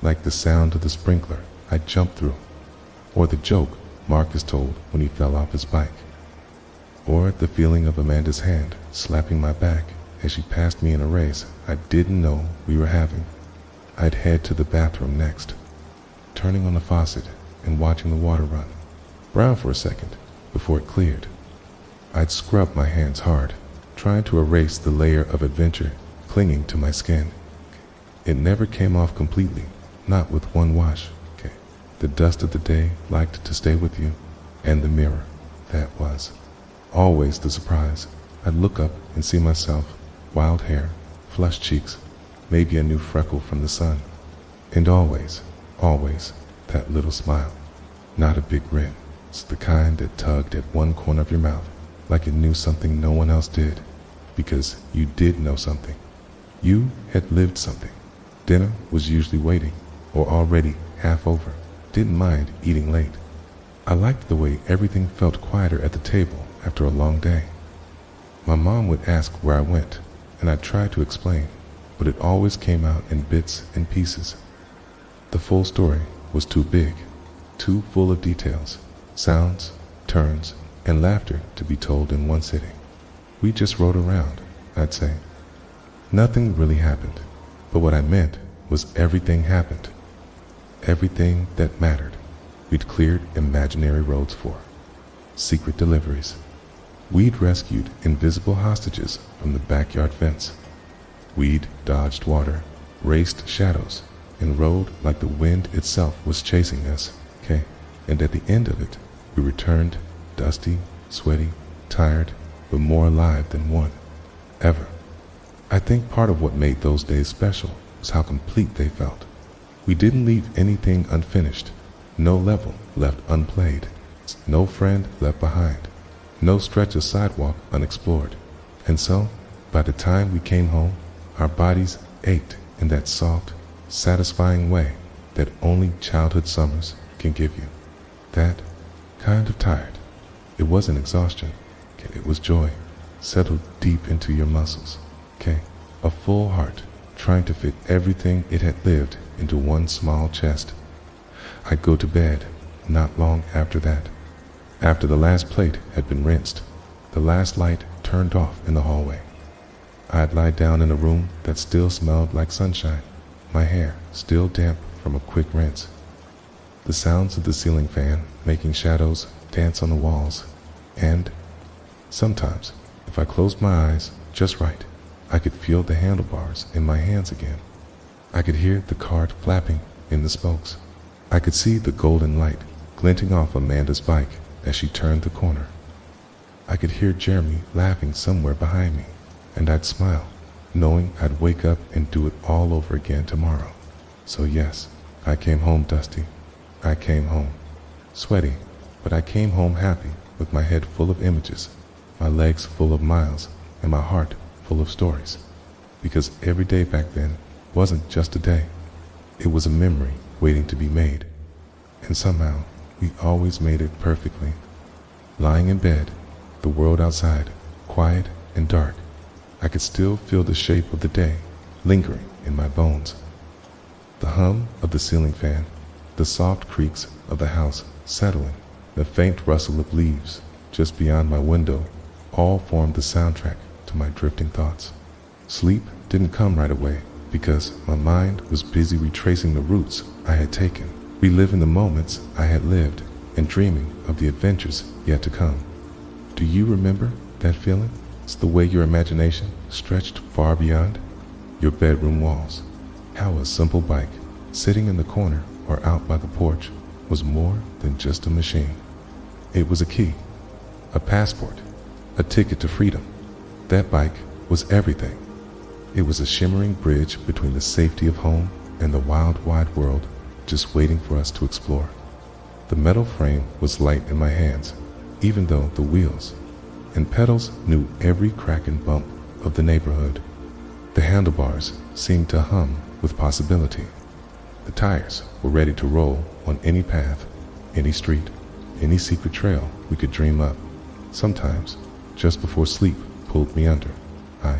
Speaker 2: like the sound of the sprinkler I jumped through, or the joke Marcus told when he fell off his bike, or the feeling of Amanda's hand slapping my back as she passed me in a race I didn't know we were having. I'd head to the bathroom next, turning on the faucet and watching the water run, brown for a second before it cleared. I'd scrub my hands hard, trying to erase the layer of adventure clinging to my skin. It never came off completely, not with one wash. The dust of the day liked to stay with you, and the mirror, that was always the surprise. I'd look up and see myself, wild hair, flushed cheeks, maybe a new freckle from the sun, and always, always, that little smile. Not a big grin. It's the kind that tugged at one corner of your mouth, like it knew something no one else did, because you did know something. You had lived something. Dinner was usually waiting, or already half over. Didn't mind eating late. I liked the way everything felt quieter at the table after a long day. My mom would ask where I went, and I'd try to explain, but it always came out in bits and pieces. The full story was too big, too full of details, sounds, turns, and laughter to be told in one sitting. We just rode around, I'd say. Nothing really happened, but what I meant was everything happened. Everything that mattered, we'd cleared imaginary roads for. Secret deliveries. We'd rescued invisible hostages from the backyard fence. We'd dodged water, raced shadows, and rode like the wind itself was chasing us. And at the end of it, we returned dusty, sweaty, tired, but more alive than one. Ever. I think part of what made those days special was how complete they felt. We didn't leave anything unfinished, no level left unplayed, no friend left behind, no stretch of sidewalk unexplored. And so, by the time we came home, our bodies ached in that soft, satisfying way that only childhood summers can give you. That kind of tired. It wasn't exhaustion, it was joy, settled deep into your muscles. A full heart trying to fit everything it had lived into one small chest. I'd go to bed not long after that, after the last plate had been rinsed, the last light turned off in the hallway. I'd lie down in a room that still smelled like sunshine, my hair still damp from a quick rinse. The sounds of the ceiling fan making shadows dance on the walls, and sometimes, if I closed my eyes just right, I could feel the handlebars in my hands again. I could hear the cart flapping in the spokes. I could see the golden light glinting off Amanda's bike as she turned the corner. I could hear Jeremy laughing somewhere behind me, and I'd smile, knowing I'd wake up and do it all over again tomorrow. So yes, I came home, Dusty. I came home. Sweaty, but I came home happy, with my head full of images, my legs full of miles, and my heart full of stories. Because every day back then wasn't just a day. It was a memory waiting to be made. And somehow, we always made it perfectly. Lying in bed, the world outside, quiet and dark, I could still feel the shape of the day lingering in my bones. The hum of the ceiling fan, the soft creaks of the house settling, the faint rustle of leaves just beyond my window, all formed the soundtrack to my drifting thoughts. Sleep didn't come right away because my mind was busy retracing the routes I had taken, reliving the moments I had lived, and dreaming of the adventures yet to come. Do you remember that feeling? It's the way your imagination stretched far beyond your bedroom walls. How a simple bike, sitting in the corner or out by the porch, was more than just a machine. It was a key, a passport, a ticket to freedom. That bike was everything. It was a shimmering bridge between the safety of home and the wild, wide world just waiting for us to explore. The metal frame was light in my hands, even though the wheels and pedals knew every crack and bump of the neighborhood. The handlebars seemed to hum with possibility. The tires were ready to roll on any path, any street, any secret trail we could dream up. Sometimes, just before sleep pulled me under, I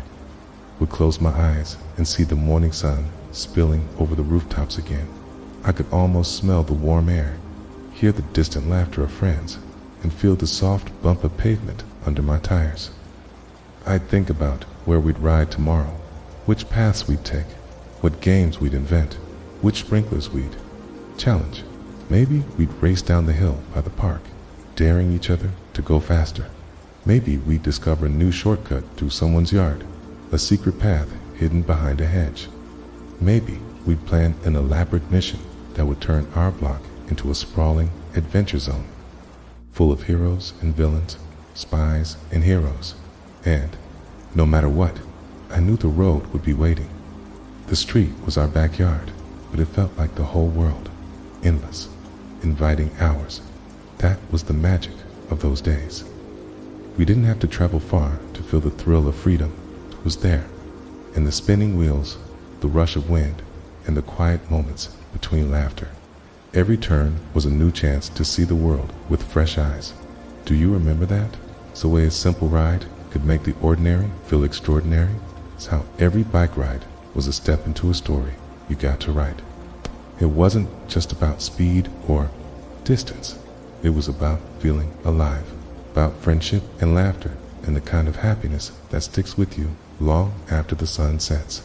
Speaker 2: would close my eyes and see the morning sun spilling over the rooftops again. I could almost smell the warm air, hear the distant laughter of friends, and feel the soft bump of pavement under my tires. I'd think about where we'd ride tomorrow, which paths we'd take, what games we'd invent, which sprinklers we'd challenge. Maybe we'd race down the hill by the park, daring each other to go faster. Maybe we'd discover a new shortcut through someone's yard, a secret path hidden behind a hedge. Maybe we'd plan an elaborate mission that would turn our block into a sprawling adventure zone, full of heroes and villains, spies and heroes. And, no matter what, I knew the road would be waiting. The street was our backyard, but it felt like the whole world, endless, inviting hours. That was the magic of those days. We didn't have to travel far to feel the thrill of freedom. It was there, in the spinning wheels, the rush of wind, and the quiet moments between laughter. Every turn was a new chance to see the world with fresh eyes. Do you remember that? It's the way a simple ride could make the ordinary feel extraordinary. It's how every bike ride was a step into a story you got to write. It wasn't just about speed or distance. It was about feeling alive, about friendship and laughter and the kind of happiness that sticks with you long after the sun sets,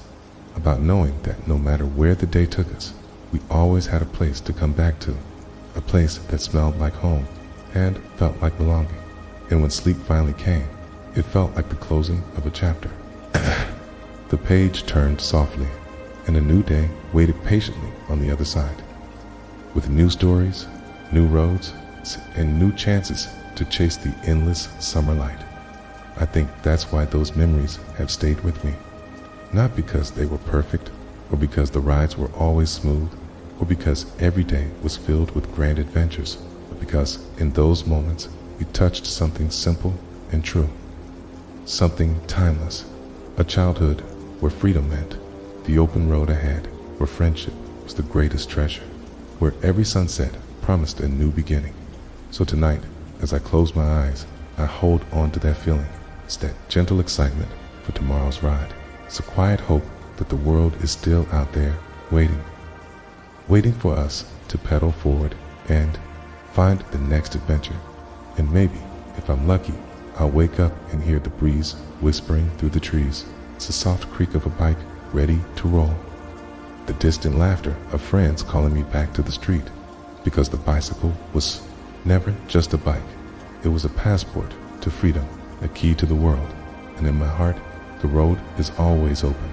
Speaker 2: about knowing that no matter where the day took us, we always had a place to come back to, a place that smelled like home and felt like belonging. And when sleep finally came, it felt like the closing of a chapter. The page turned softly, and a new day waited patiently on the other side, with new stories, new roads, and new chances to chase the endless summer light. I think that's why those memories have stayed with me. Not because they were perfect, or because the rides were always smooth, or because every day was filled with grand adventures, but because in those moments we touched something simple and true, something timeless, a childhood where freedom meant the open road ahead, where friendship was the greatest treasure, where every sunset promised a new beginning. So tonight, as I close my eyes, I hold on to that feeling. It's that gentle excitement for tomorrow's ride. It's a quiet hope that the world is still out there waiting for us to pedal forward and find the next adventure. And maybe, if I'm lucky, I'll wake up and hear the breeze whispering through the trees. It's the soft creak of a bike ready to roll. The distant laughter of friends calling me back to the street, because the bicycle was never just a bike. It was a passport to freedom, a key to the world. And in my heart, the road is always open.